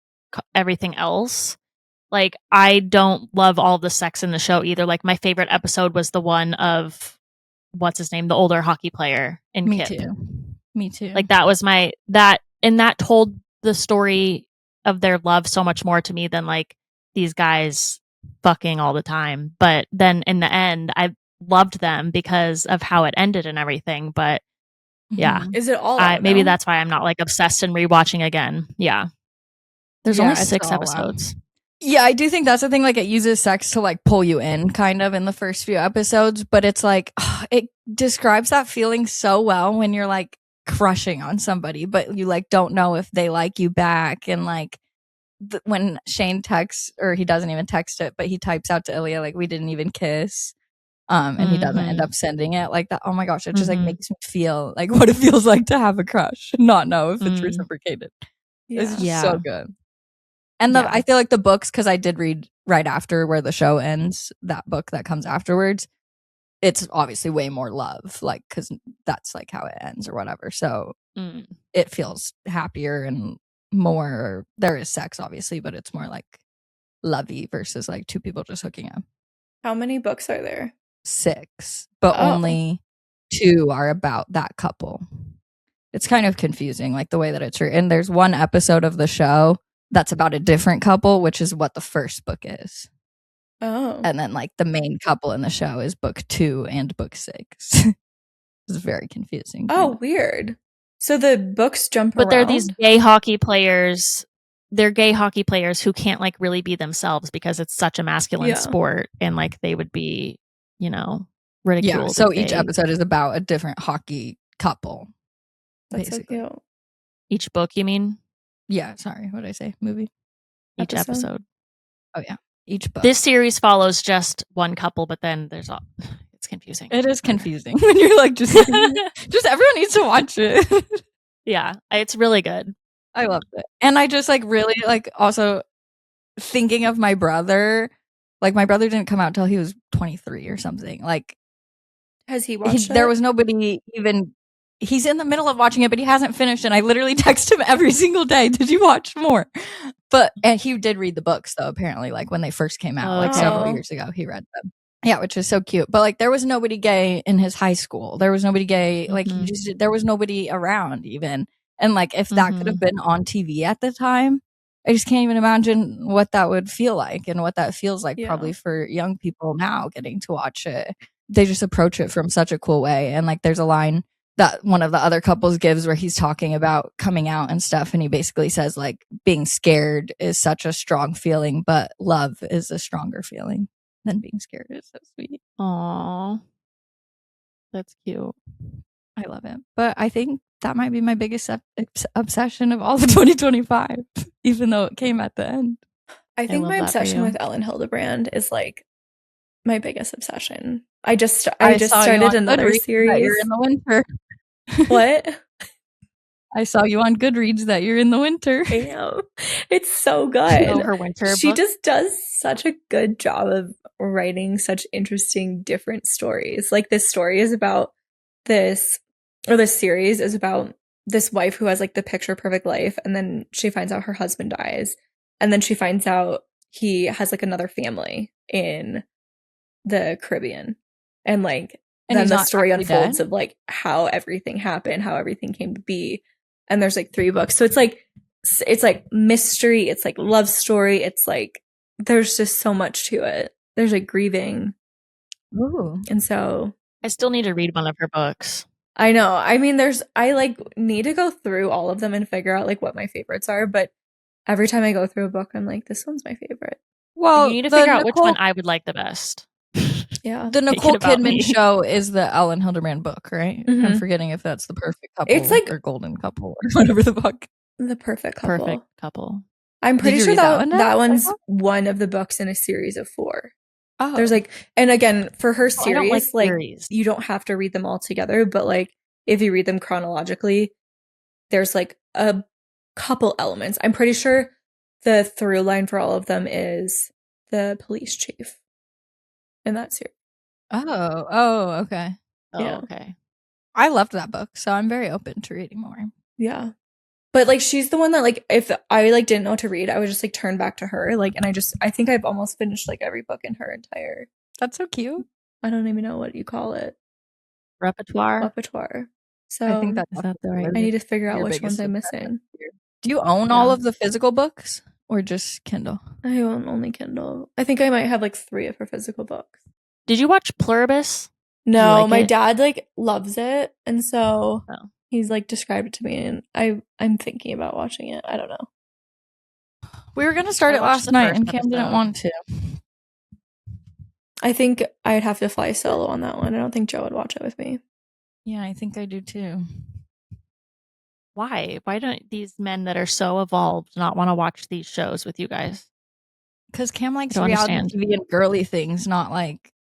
everything else. Like I don't love all the sex in the show either. Like my favorite episode was the one of what's his name, the older hockey player in Me Kip. Me too. Like that was that told the story of their love so much more to me than like these guys fucking all the time. But then in the end, I loved them because of how it ended and everything. But yeah, is it all maybe that's why I'm not like obsessed and rewatching again. Yeah, there's only 6 episodes. Yeah, I do think that's the thing. Like, it uses sex to like pull you in, kind of, in the first few episodes. But it's like it describes that feeling so well when you're like crushing on somebody, but you like don't know if they like you back. And like when Shane texts, or he doesn't even text it, but he types out to Ilya like, "We didn't even kiss." And he doesn't end up sending it like that. Oh my gosh, it just like makes me feel like what it feels like to have a crush, not know if it's reciprocated. It's just so good. And I feel like the books, because I did read right after where the show ends, that book that comes afterwards, it's obviously way more love, like because that's like how it ends or whatever. So it feels happier and more. There is sex, obviously, but it's more like lovey versus like two people just hooking up. How many books are there? 6, but only 2 are about that couple. It's kind of confusing, like the way that it's written. There's one episode of the show that's about a different couple, which is what the first book is. Oh. And then like the main couple in the show is book 2 and book 6. It's very confusing. Oh, weird. So the books jump around. But they're these gay hockey players. They're gay hockey players who can't like really be themselves because it's such a masculine sport, and like they would be, you know, ridiculed. Yeah, so each episode is about a different hockey couple. That's basically. So cute. Each book, you mean? Yeah, sorry, what did I say? Movie? Each episode. Oh yeah, each book. This series follows just one couple, but then there's all. It's confusing. It is confusing when you're like just everyone needs to watch it. Yeah, it's really good. I loved it. And I just like really like also thinking of my brother. Like my brother didn't come out till he was 23 or something. Like, has he watched it? There was nobody even. He's in the middle of watching it, but he hasn't finished. And I literally text him every single day. Did you watch more? And he did read the books though, apparently, like when they first came out, like Okay. several years ago, he read them. Yeah, which is so cute. But like there was nobody gay in his high school. There was nobody gay, like he just there was nobody around even. And like if that could have been on TV at the time, I just can't even imagine what that would feel like and what that feels like probably for young people now getting to watch it. They just approach it from such a cool way. And like there's a line that one of the other couples gives where he's talking about coming out and stuff, and he basically says like being scared is such a strong feeling, but love is a stronger feeling than being scared. Is so sweet. Aww, that's cute. I love it. But I think that might be my biggest obsession of all of 2025, even though it came at the end. I think my obsession with Ellen Hildebrand is like my biggest obsession. I just started another series. That you're in the winter. What? I saw you on Goodreads that you're in the winter. I am. It's so good. Oh, her winter She book? just does such a good job of writing such interesting, different stories. Like this story is about this series is about this wife who has like the picture perfect life, and then she finds out her husband dies, and then she finds out he has like another family in the Caribbean, and like and then the story unfolds of like how everything happened, how everything came to be. And there's like 3 books, so it's like mystery, it's like love story, it's like there's just so much to it. There's like grieving. Ooh. And so I still need to read one of her books. I know. I mean, I like need to go through all of them and figure out like what my favorites are, but every time I go through a book, I'm like, this one's my favorite. Well, you need to figure out which one I would like the best. Yeah. The Nicole Kidman show is the Ellen Hildebrand book, right? Mm-hmm. I'm forgetting if that's the perfect couple. It's like or golden couple or whatever the fuck. The perfect couple. I'm pretty sure that one's one of the books in a series of 4. Oh. There's like, and again, for her series, like series. You don't have to read them all together, but like if you read them chronologically, there's like a couple elements. I'm pretty sure the through line for all of them is the police chief in that series. Oh, okay. Yeah. Okay. I loved that book, so I'm very open to reading more. Yeah. But like she's the one that like if I like didn't know what to read, I would just like turn back to her. Like, and I think I've almost finished like every book in her entire. That's so cute. I don't even know what you call it. Repertoire. So I think that's the right. I need to figure out which ones I'm missing. Do you own all of the physical books or just Kindle? I own only Kindle. I think I might have like 3 of her physical books. Did you watch Pluribus? No, my dad like loves it, and so he's like described it to me, and I'm thinking about watching it. I don't know. We were gonna start it last night, and Cam didn't want to. I think I'd have to fly solo on that one. I don't think Joe would watch it with me. Yeah, I think I do too. Why? Why don't these men that are so evolved not want to watch these shows with you guys? Because Cam likes reality TV and girly things, not like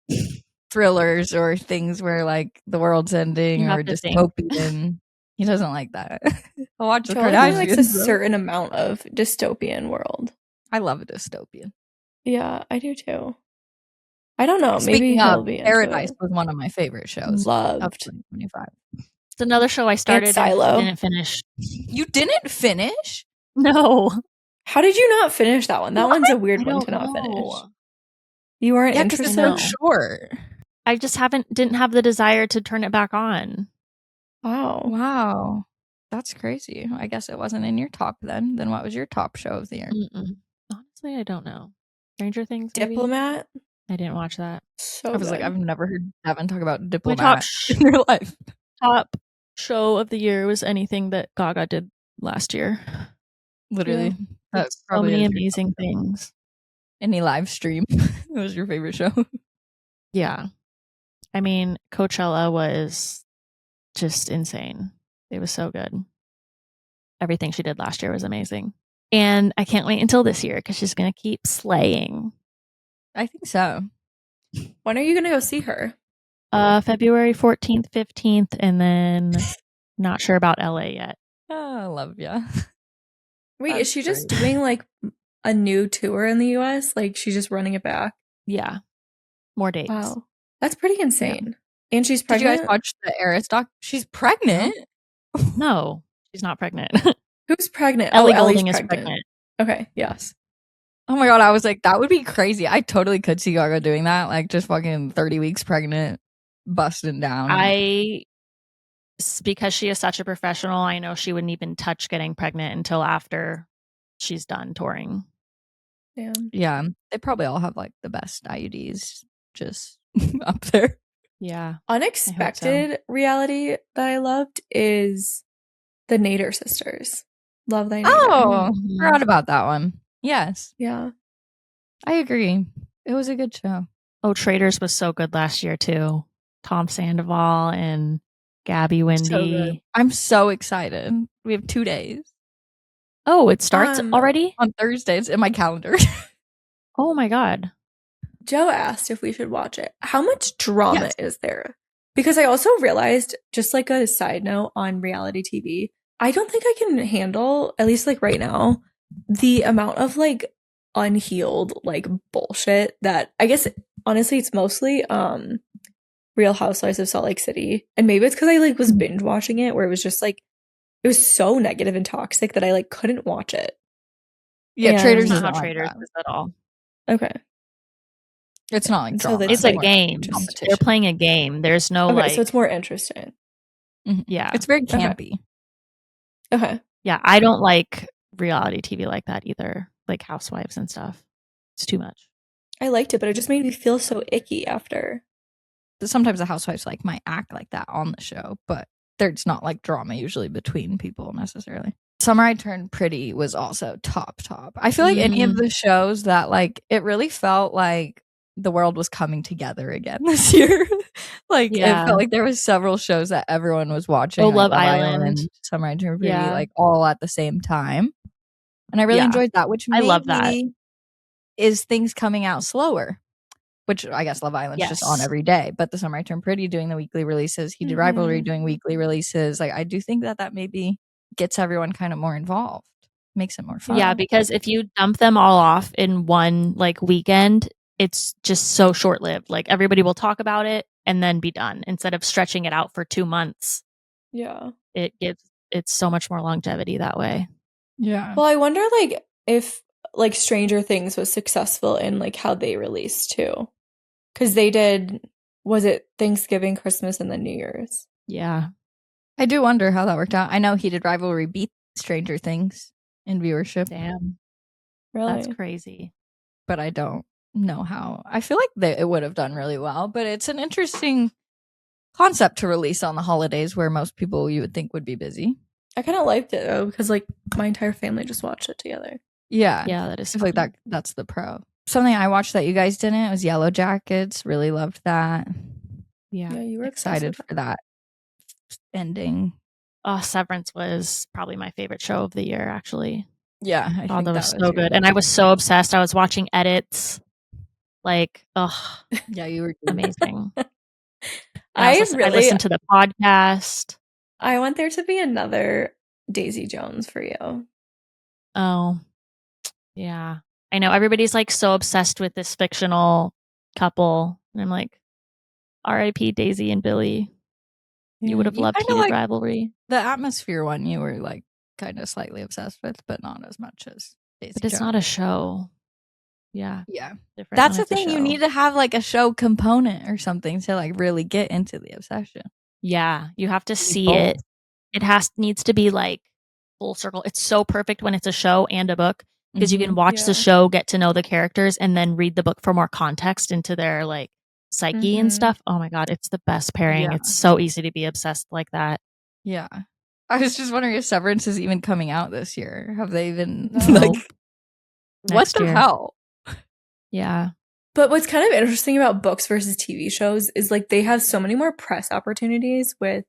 thrillers or things where like the world's ending or dystopian. He doesn't like that. I'll watch the Kardashians. He likes a certain amount of dystopian world. I love a dystopian. Yeah, I do too. I don't know. Speaking maybe of, Paradise was one of my favorite shows. Loved. Of 2025. It's another show I started and didn't finish. You didn't finish? No. How did you not finish that one? That one's a weird one to not finish. You weren't interested. It's so short. I just didn't have the desire to turn it back on. Wow. That's crazy. I guess it wasn't in your top then. Then what was your top show of the year? Honestly, I don't know. Stranger Things, maybe? Diplomat? I didn't watch that. I was like, I've never heard Devin talk about Diplomat in your life. Top show of the year was anything that Gaga did last year. Literally. Yeah. That's so many amazing things. Any live stream? It was your favorite show? Yeah. I mean, Coachella was just insane. It was so good. Everything she did last year was amazing. And I can't wait until this year because she's going to keep slaying. I think so. When are you going to go see her? February 14th, 15th, and then not sure about LA yet. Oh, I love ya. Wait, is she just doing like a new tour in the US? Like she's just running it back? Yeah. More dates. Wow. That's pretty insane. Yeah. And she's pregnant? Did you guys watch the Eris doc? She's pregnant? No, she's not pregnant. Who's pregnant? Ellie Goulding is pregnant. Okay, yes. Oh my god, I was like, that would be crazy. I totally could see Gaga doing that, like just fucking 30 weeks pregnant, busting down. Because she is such a professional, I know she wouldn't even touch getting pregnant until after she's done touring. Yeah, they probably all have like the best IUDs just up there. Yeah. Unexpected reality that I loved is the Nader sisters. Love thy Nader. Oh, forgot about that one. Yes. Yeah. I agree. It was a good show. Oh, Traders was so good last year too. Tom Sandoval and Gabby Wendy. So good. I'm so excited. We have 2 days. Oh, it starts already? On Thursday. It's in my calendar. Oh my god. Joe asked if we should watch it. How much drama is there? Because I also realized, just like a side note on reality TV, I don't think I can handle, at least like right now, the amount of like unhealed like bullshit that I guess honestly it's mostly Real Housewives of Salt Lake City. And maybe it's because I like was binge watching it where it was just like it was so negative and toxic that I like couldn't watch it. Yeah, Traders is is not not Traders like is at all. Okay. It's not like drama. It's a game. They're playing a game. There's no okay, like. So it's more interesting. Yeah. It's very campy. Okay. Yeah, I don't like reality TV like that either. Like Housewives and stuff. It's too much. I liked it, but it just made me feel so icky after. Sometimes the housewives like might act like that on the show, but there's not like drama usually between people necessarily. Summer I Turned Pretty was also top. I feel like any of the shows that like it really felt like the world was coming together again this year. Like it felt like there was several shows that everyone was watching. Oh, like Love Island, Summer I Turned Pretty, like all at the same time. And I really enjoyed that, which I love that. Is things coming out slower. Which I guess Love Island's just on every day. But the Summer I Turned Pretty doing the weekly releases. He did Rivalry doing weekly releases. Like I do think that maybe gets everyone kind of more involved. Makes it more fun. Yeah, because if you dump them all off in one like weekend, it's just so short-lived. Like everybody will talk about it and then be done instead of stretching it out for 2 months. Yeah. It's so much more longevity that way. Yeah. Well, I wonder like if like Stranger Things was successful in like how they released too. Because they did, was it Thanksgiving, Christmas, and then New Year's? Yeah. I do wonder how that worked out. I know He Did Rivalry beat Stranger Things in viewership. Damn. Really? That's crazy. But I don't know how. I feel like it would have done really well, but it's an interesting concept to release on the holidays where most people you would think would be busy. I kind of liked it though, because like my entire family just watched it together. Yeah. Yeah, that is I feel like that's the pro. Something I watched that you guys didn't was Yellow Jackets. Really loved that. Yeah, you were excited for that ending. Oh, Severance was probably my favorite show of the year, actually. Yeah, I think that was so good. And I was so obsessed. I was watching edits. Like, yeah, you were amazing. I listened to the podcast. I want there to be another Daisy Jones for you. Oh, yeah. I know everybody's like so obsessed with this fictional couple. And I'm like, R.I.P. Daisy and Billy. You would have loved Heated like Rivalry. The Atmosphere one you were like kind of slightly obsessed with, but not as much as Daisy But it's Jones. Not a show. Yeah. Yeah. That's the thing. You need to have like a show component or something to like really get into the obsession. Yeah. You have to see it. It needs to be like full circle. It's so perfect when it's a show and a book because you can watch the show, get to know the characters, and then read the book for more context into their like psyche and stuff. Oh my God. It's the best pairing. Yeah. It's so easy to be obsessed like that. Yeah. I was just wondering if Severance is even coming out this year. Have they even like what the hell? Yeah. But what's kind of interesting about books versus TV shows is like they have so many more press opportunities with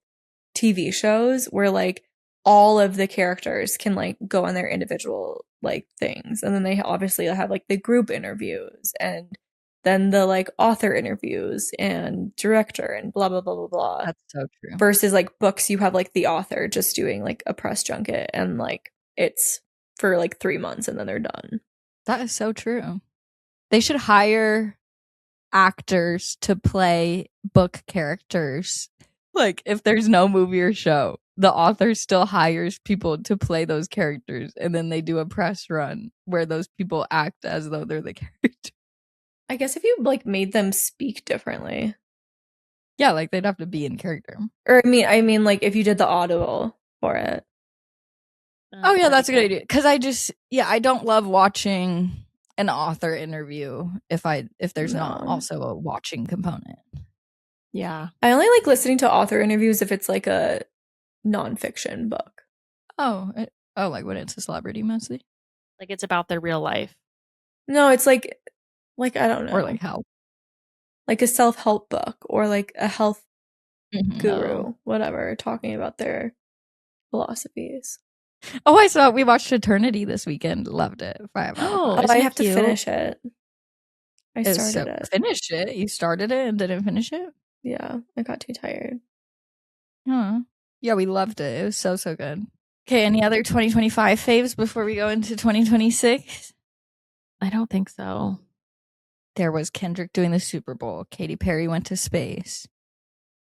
TV shows where like all of the characters can like go on their individual like things. And then they obviously have like the group interviews and then the like author interviews and director and blah, blah, blah, blah, blah. That's so true. Versus like books, you have like the author just doing like a press junket and like it's for like 3 months and then they're done. That is so true. They should hire actors to play book characters. Like if there's no movie or show, the author still hires people to play those characters, and then they do a press run where those people act as though they're the character. I guess if you like made them speak differently. Yeah, like they'd have to be in character. Or I mean like if you did the audible for it. Oh yeah, that's a good idea. Because I don't love watching an author interview if there's not also a watching component. Yeah. I only like listening to author interviews if it's like a nonfiction book. Like when it's a celebrity mostly? Like it's about their real life. No, it's like I don't know. Or like help. Like a self-help book or like a health guru, Oh. whatever, talking about their philosophies. Oh, I saw it. We watched Eternity this weekend. Loved it. 5 out of 5. I have to finish it. I started it. Finish it? You started it and didn't finish it? Yeah, I got too tired. Huh. Yeah, we loved it. It was so, so good. Okay, any other 2025 faves before we go into 2026? I don't think so. There was Kendrick doing the Super Bowl. Katy Perry went to space.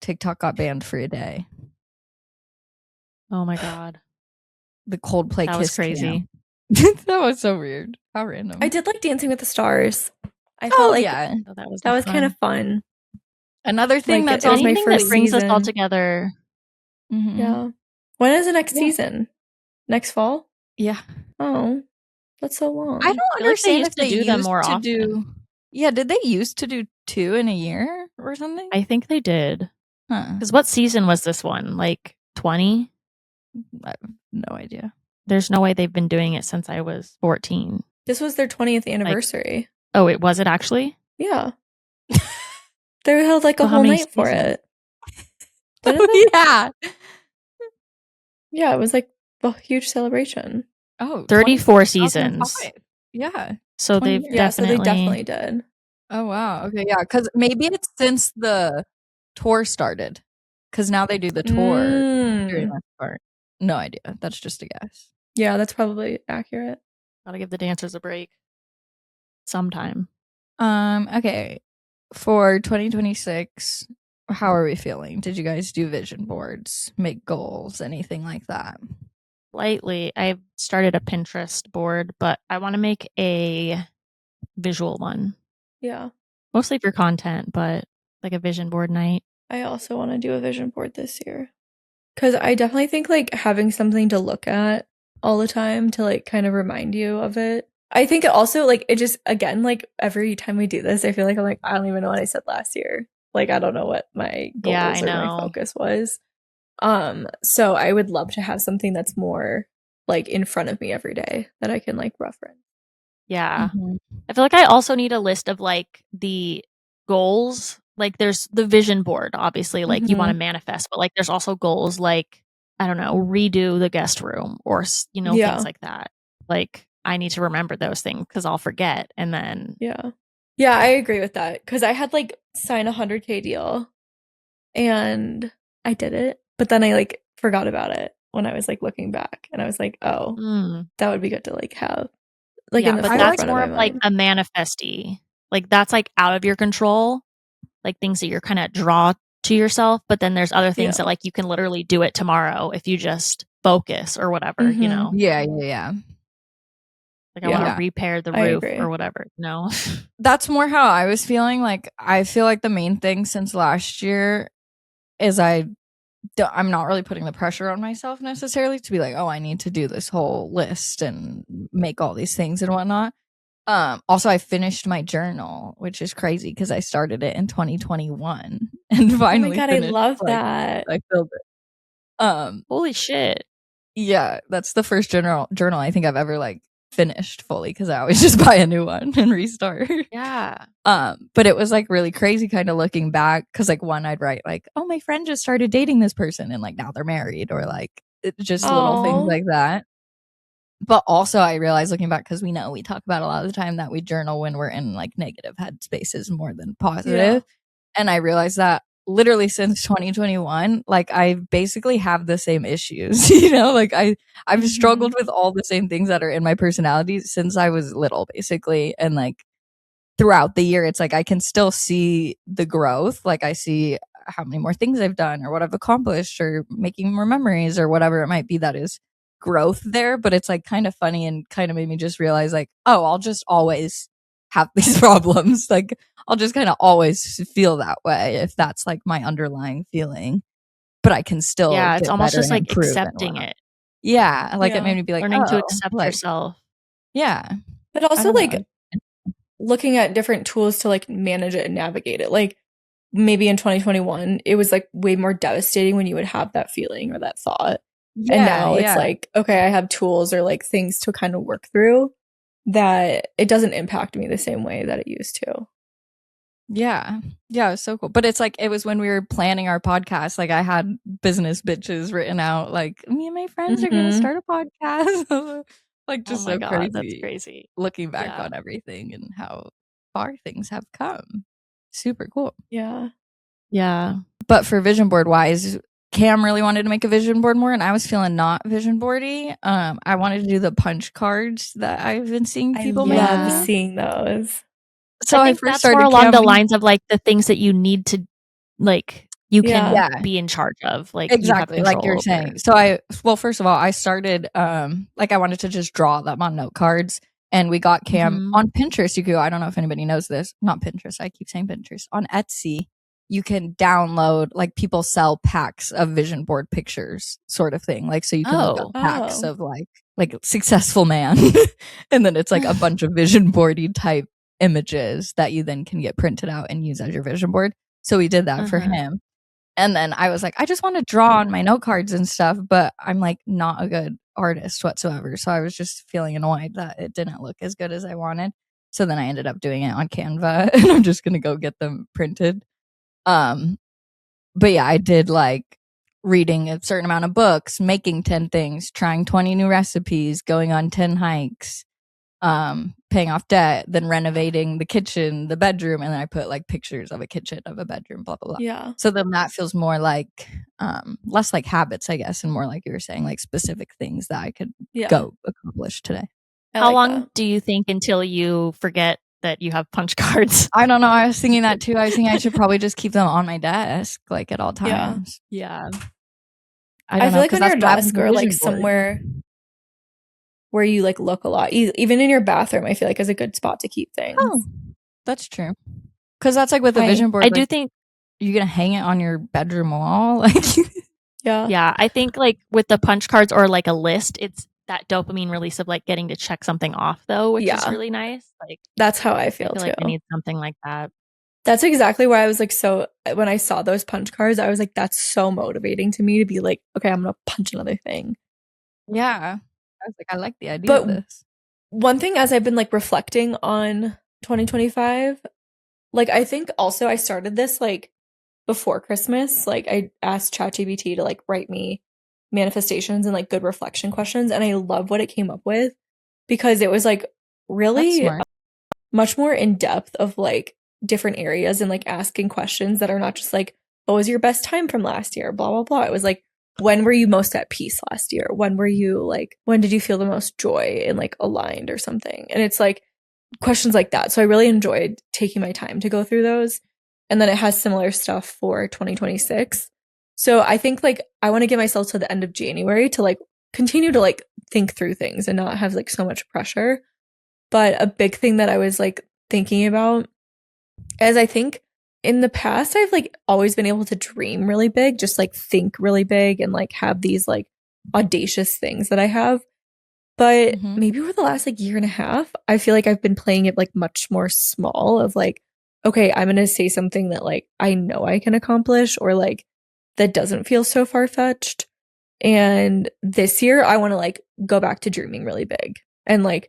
TikTok got banned for a day. Oh my God. The Coldplay That was crazy. That was so weird. How random. I did like Dancing with the Stars. I felt like that was kind of fun. Another thing Like, that's it was my anything first that brings us all season. together. Mm-hmm. Yeah. When is the next season? Next fall? Yeah. Oh, that's so long. I don't I feel like they understand used if to they do them used more to often. do. Yeah, did they used to do 2 in a year or something? I think they did. Huh. Because what season was this one? Like 20? I have no idea. There's no way they've been doing it since I was 14. This was their 20th anniversary. Was it actually? Yeah. They held like a So how whole many night for seasons? it. Didn't they? Yeah. Yeah, it was like a huge celebration. Oh, 34 2005. seasons. Yeah. So 20 they've years. Yeah, so definitely. they definitely did. Oh, wow. Okay, yeah. Because maybe it's since the tour started. Because now they do the tour during that part. No idea. That's just a guess. Yeah, that's probably accurate. Gotta give the dancers a break. Sometime. Okay. For 2026, how are we feeling? Did you guys do vision boards, make goals, anything like that? Lightly, I've started a Pinterest board, but I want to make a visual one. Yeah. Mostly for content, but like a vision board night. I also want to do a vision board this year. Because I definitely think like having something to look at all the time to like kind of remind you of it. I think it also like it just again like every time we do this, I feel like I'm like I don't even know what I said last year. Like I don't know what my goals or my focus was. So I would love to have something that's more like in front of me every day that I can like reference. Yeah. Mm-hmm. I feel like I also need a list of like the goals. Like there's the vision board, obviously, like you want to manifest, but like there's also goals like, I don't know, redo the guest room or, things like that. Like I need to remember those things because I'll forget. And then. Yeah, I agree with that. Because I had like sign a 100K deal and I did it. But then I like forgot about it when I was like looking back and I was like, oh, that would be good to like have. Like in the but that's more of like a manifesty. Like that's like out of your control. Like things that you're kind of draw to yourself. But then there's other things that like you can literally do it tomorrow if you just focus or whatever, you know? Yeah. Like I want to repair the roof or whatever, no? That's more how I was feeling. Like I feel like the main thing since last year is I'm not really putting the pressure on myself necessarily to be like, oh, I need to do this whole list and make all these things and whatnot. Also, I finished my journal, which is crazy because I started it in 2021 and finally. Oh my God, I love that. I filled it. Holy shit! Yeah, that's the first journal I think I've ever like finished fully because I always just buy a new one and restart. Yeah. But it was like really crazy kind of looking back because like one I'd write like, oh, my friend just started dating this person and like now they're married or like just little things like that. But also I realized looking back because we talk about a lot of the time that we journal when we're in like negative headspaces more than positive. And I realized that literally since 2021, like I basically have the same issues, like I've struggled with all the same things that are in my personality since I was little basically. And like throughout the year, it's like I can still see the growth. Like I see how many more things I've done or what I've accomplished or making more memories or whatever it might be that is growth there. But it's like kind of funny and kind of made me just realize like, oh, I'll just always have these problems. Like I'll just kind of always feel that way if that's like my underlying feeling. But I can still it's get almost better just and like improve and accepting whatnot. it. Yeah, like it Yeah. made me be like, Learning to oh, accept like, yourself. yeah. But I also don't like know. looking at different tools to like manage it and navigate it. Like maybe in 2021, it was like way more devastating when you would have that feeling or that thought. And now it's like, okay, I have tools or like things to kind of work through that it doesn't impact me the same way that it used to. Yeah. Yeah, it was so cool. But it's like it was when we were planning our podcast, like I had business bitches written out, like me and my friends are gonna start a podcast. Like just oh my so God, crazy. that's crazy. Looking back on everything and how far things have come. Super cool. Yeah. Yeah. But for vision board wise, Cam really wanted to make a vision board more, and I was feeling not vision boardy. I wanted to do the punch cards that I've been seeing people make. I love now. seeing those. So I I think first that's started more along the camming- lines of like the things that you need to like you can Yeah. be in charge of. Like exactly you have like you're control over. saying. So first of all, I started like I wanted to just draw them on note cards, and we got Cam Mhm. on Pinterest. You could go, I don't know if anybody knows this, not Pinterest, I keep saying Pinterest, on Etsy you can download, like people sell packs of vision board pictures sort of thing, like so you can look up packs of like successful man and then it's like a bunch of vision boardy type images that you then can get printed out and use as your vision board. So we did that for him. And then I was like, I just want to draw on my note cards and stuff, but I'm like not a good artist whatsoever. So I was just feeling annoyed that it didn't look as good as I wanted. So then I ended up doing it on Canva and I'm just going to go get them printed. But yeah, I did like reading a certain amount of books, making 10 things, trying 20 new recipes, going on 10 hikes, paying off debt, then renovating the kitchen, the bedroom, and then I put like pictures of a kitchen, of a bedroom, blah blah blah. Yeah. So then that feels more like less like habits, I guess, and more like you were saying, like specific things that I could go accomplish today. How long do you think until you forget that you have punch cards? I don't know. I was thinking that too. I was thinking I should probably just keep them on my desk, like at all times. Yeah. I feel like on your desk or like somewhere where you like look a lot, even in your bathroom, I feel like is a good spot to keep things. Oh, that's true. Because that's like with the vision board. I do think you're gonna hang it on your bedroom wall, like yeah. I think like with the punch cards or like a list, it's that dopamine release of like getting to check something off though, which is really nice. Like that's how I feel too. Like I need something like that. That's exactly why I was like, so when I saw those punch cards, I was like, that's so motivating to me to be like, okay, I'm gonna punch another thing. Yeah. I was like, I like the idea of this. One thing as I've been like reflecting on 2025, like I think also I started this like before Christmas. Like I asked ChatGPT to like write me manifestations and like good reflection questions, and I love what it came up with because it was like really much more in depth of like different areas and like asking questions that are not just like, what was your best time from last year, blah blah blah. It was like, when were you most at peace last year? When did you feel the most joy and like aligned or something? And it's like questions like that. So I really enjoyed taking my time to go through those. And then it has similar stuff for 2026. So I think like I want to get myself to the end of January to like continue to like think through things and not have like so much pressure. But a big thing that I was like thinking about is I think in the past I've like always been able to dream really big, just like think really big and like have these like audacious things that I have. But maybe over the last like year and a half, I feel like I've been playing it like much more small of like, okay, I'm going to say something that like I know I can accomplish or like that doesn't feel so far-fetched. And this year I want to like go back to dreaming really big and like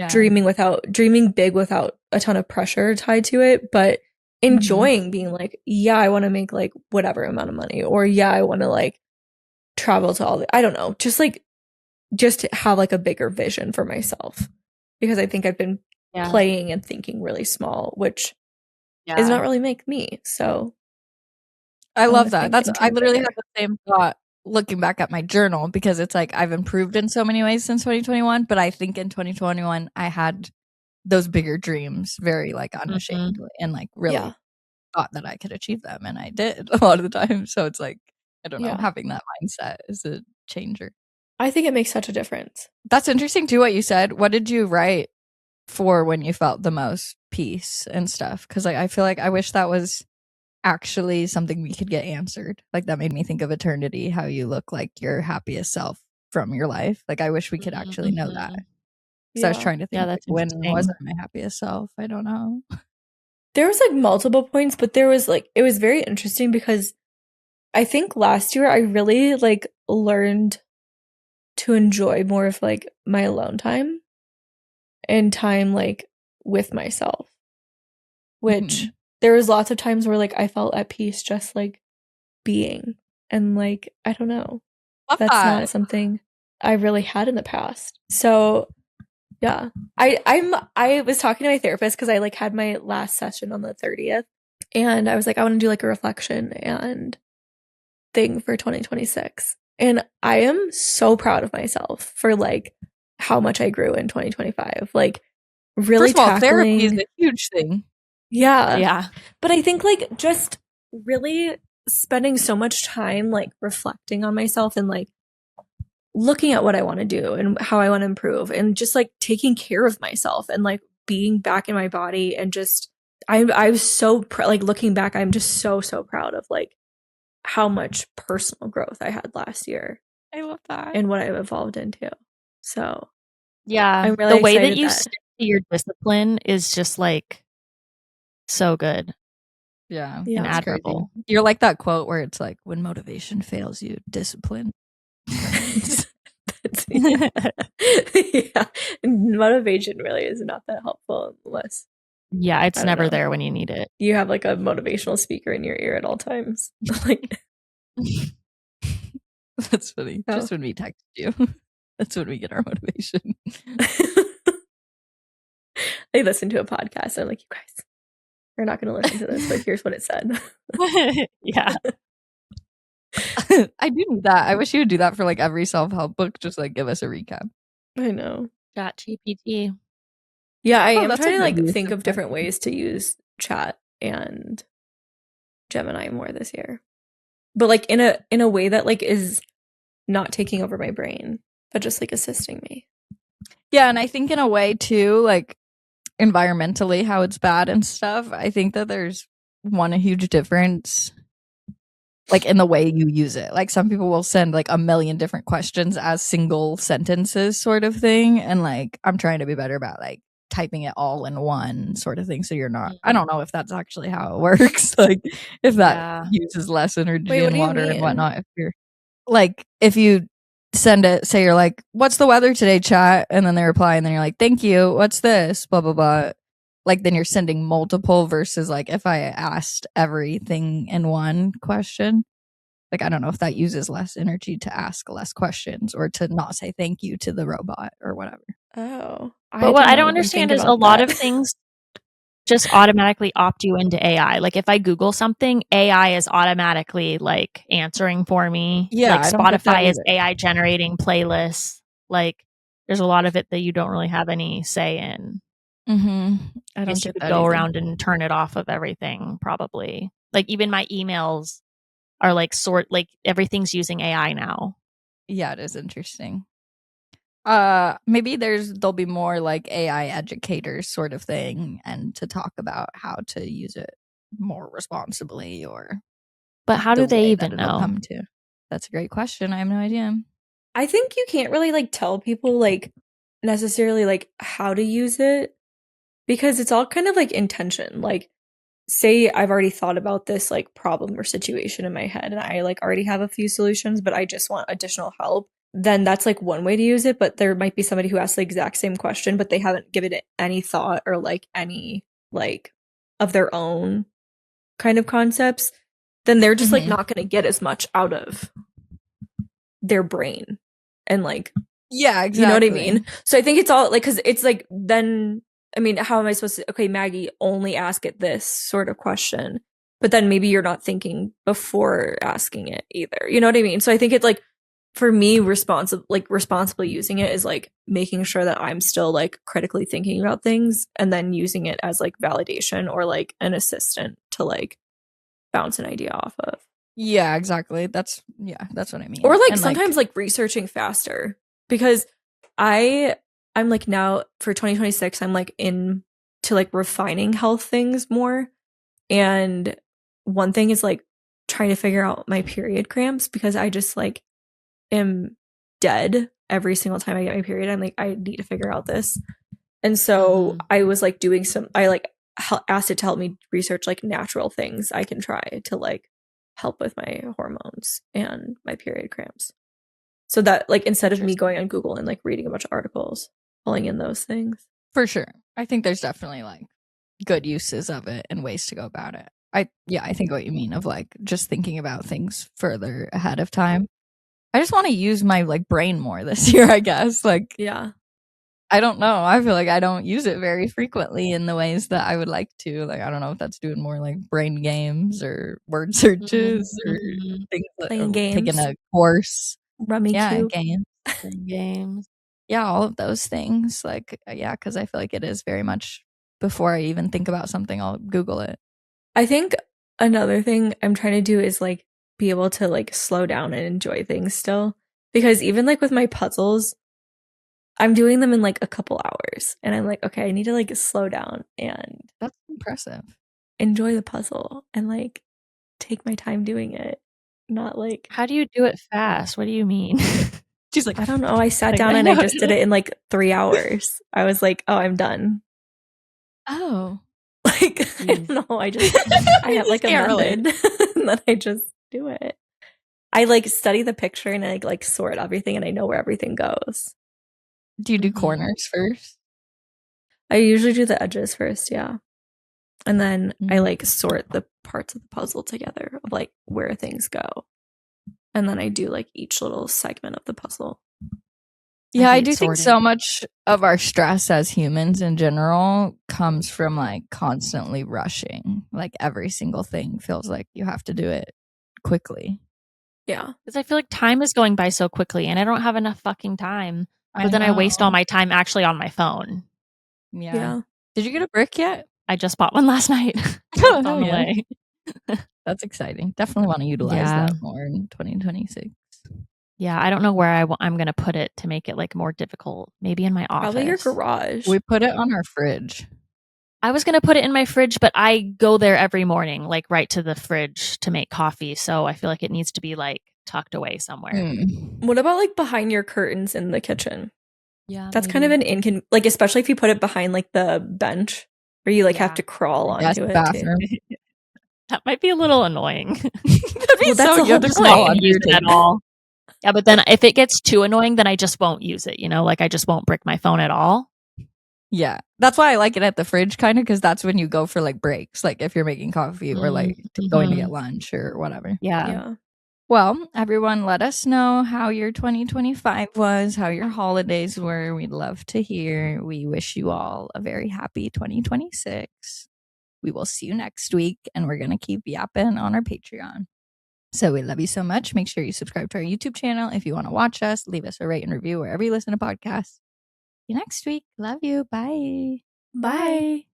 dreaming big without a ton of pressure tied to it, but enjoying being like, yeah, I want to make like whatever amount of money, or yeah, I want to like travel to all the, I don't know, just to have like a bigger vision for myself, because I think I've been playing and thinking really small, which is not really make me. So I love that. I literally have the same thought looking back at my journal, because it's like I've improved in so many ways since 2021, but I think in 2021 I had those bigger dreams very like unashamedly and like really thought that I could achieve them, and I did a lot of the time. So it's like, I don't know, Yeah. having that mindset is a changer. I think it makes such a difference. That's interesting too what you said. What did you write for when you felt the most peace and stuff? Because I feel like I wish that was actually something we could get answered. Like that made me think of eternity, how you look like your happiest self from your life. Like I wish we could actually know that. So I was trying to think, that's when interesting. was I my happiest self? I don't know. There was like multiple points, but there was like, it was very interesting because I think last year I really like learned to enjoy more of like my alone time and time like with myself, which there was lots of times where like I felt at peace just like being, and like I don't know, Love that's that. not something I really had in the past. So yeah, I was talking to my therapist because I like had my last session on the 30th, and I was like, I want to do like a reflection and thing for 2026, and I am so proud of myself for like how much I grew in 2025. Like really First of all, therapy is tackling, a huge thing. yeah. But I think like just really spending so much time like reflecting on myself and like looking at what I want to do and how I want to improve and just like taking care of myself and like being back in my body, and just I was so like looking back, I'm just so proud of like how much personal growth I had last year I love that. and what I've evolved into. So Yeah. I'm really the way that excited you that- stick to your discipline is just like so good. Yeah, Yeah, it's crazy. admirable. You're like that quote where it's like, when motivation fails you, discipline. yeah. Motivation really is not that helpful unless Yeah, it's I don't never know. there when you need it. you have like a motivational speaker in your ear at all times. Like That's funny. Oh. Just when we text you, that's when we get our motivation. I listen to a podcast and I'm like, you guys, you're not going to listen to this, but here's what it said. Yeah. I do need that. I wish you would do that for like every self-help book. Just like give us a recap. I know. Chat GPT. Yeah, I am that's a trying to good like use think of of different ways to use chat and Gemini more this year. But like in a way that like is not taking over my brain, but just like assisting me. Yeah, and I think in a way too, like environmentally, how it's bad and stuff. I think that there's a huge difference, like in the way you use it. Like some people will send like a million different questions as single sentences, sort of thing, and like I'm trying to be better about like typing it all in one sort of thing. So you're not. I don't know if that's actually how it works. Like if that uses less energy Wait, what and do you water and mean? whatnot. If you're like, if you send it, say you're like, what's the weather today, chat? And then they reply, and then you're like, thank you. What's this? Blah, blah, blah. Like then you're sending multiple versus like if I asked everything in one question. Like, I don't know if that uses less energy to ask less questions or to not say thank you to the robot or whatever. Oh. But what I don't even understand think is a about lot that. of things just automatically opt you into AI. Like if I Google something, AI is automatically like answering for me. Yeah, like I don't get that Spotify is either. AI generating playlists. Like there's a lot of it that you don't really have any say in. I don't You get could that go either. around and turn it off of everything, probably. Like even my emails are like like everything's using AI now. Yeah, it is interesting. Maybe there'll be more like AI educators sort of thing, and to talk about how to use it more responsibly, or But how the do they way even that it'll know? come to. That's a great question. I have no idea. I think you can't really like tell people like necessarily like how to use it, because it's all kind of like intention. Like say I've already thought about this like problem or situation in my head and I like already have a few solutions, but I just want additional help. Then that's like one way to use it. But there might be somebody who asks the exact same question, but they haven't given it any thought or like any like of their own kind of concepts. Then they're just like not going to get as much out of their brain. And like, yeah, exactly. You know what I mean? So I think it's all like, because it's like, then, I mean, how am I supposed to, okay, Maggie, only ask it this sort of question. But then maybe you're not thinking before asking it either. You know what I mean? So I think it's like, for me, responsibly using it is like making sure that I'm still like critically thinking about things, and then using it as like validation or like an assistant to like bounce an idea off of. Yeah, exactly. That's what I mean. Or like And, sometimes like researching faster, because I'm like now for 2026 I'm like into like refining health things more, and one thing is like trying to figure out my period cramps, because I just like am dead every single time I get my period. I'm like, I need to figure out this. And so I was like I like asked it to help me research like natural things I can try to like help with my hormones and my period cramps. So that like instead of me going on Google and like reading a bunch of articles, pulling in those things. For sure. I think there's definitely like good uses of it and ways to go about it. I think what you mean of like just thinking about things further ahead of time. I just want to use my like brain more this year, I guess. Like, Yeah. I don't know. I feel like I don't use it very frequently in the ways that I would like to. Like, I don't know if that's doing more like brain games or word searches or things like Playing games. taking a course. Rummy cube. Games. Yeah, all of those things. Like, yeah, because I feel like it is very much before I even think about something, I'll Google it. I think another thing I'm trying to do is like be able to like slow down and enjoy things still. Because even like with my puzzles, I'm doing them in like a couple hours, and I'm like, okay, I need to like slow down and That's impressive. enjoy the puzzle and like take my time doing it. Not like, How do you do it fast? What do you mean? She's like, I don't know. I sat down and I just did it in like 3 hours. I was like, oh, I'm done. oh. Like, I don't know. I have like a method and then I just do it. I like study the picture and I like sort everything and I know where everything goes. Do you do corners first? I usually do the edges first, yeah. And then I like sort the parts of the puzzle together of like where things go. And then I do like each little segment of the puzzle. Yeah, I do think so much of our stress as humans in general comes from like constantly rushing. Like every single thing feels like you have to do it quickly. Yeah. Because I feel like time is going by so quickly and I don't have enough fucking time. But then I waste all my time actually on my phone. Yeah. Did you get a brick yet? I just bought one last night. It's on the way. That's exciting. Definitely want to utilize that more in 2026. Yeah, I don't know where I'm going to put it to make it like more difficult. Maybe in my office. Probably your garage. We put it on our fridge. I was going to put it in my fridge, but I go there every morning, like right to the fridge to make coffee. So I feel like it needs to be like tucked away somewhere. What about like behind your curtains in the kitchen? Yeah. That's kind of an like, especially if you put it behind like the bench where you like have to crawl onto it. Bathroom. That might be a little annoying. Well, that's you have to crawl under use it at all. Yeah, but then if it gets too annoying, then I just won't use it. You know, like I just won't brick my phone at all. Yeah, that's why I like it at the fridge, kind of, because that's when you go for like breaks, like if you're making coffee or like going to get lunch or whatever. Yeah. Well, everyone, let us know how your 2025 was, how your holidays were. We'd love to hear. We wish you all a very happy 2026. We will see you next week, and we're going to keep yapping on our Patreon. So we love you so much. Make sure you subscribe to our YouTube channel. If you want to watch us, leave us a rate and review wherever you listen to podcasts. See you next week. Love you. Bye. Bye.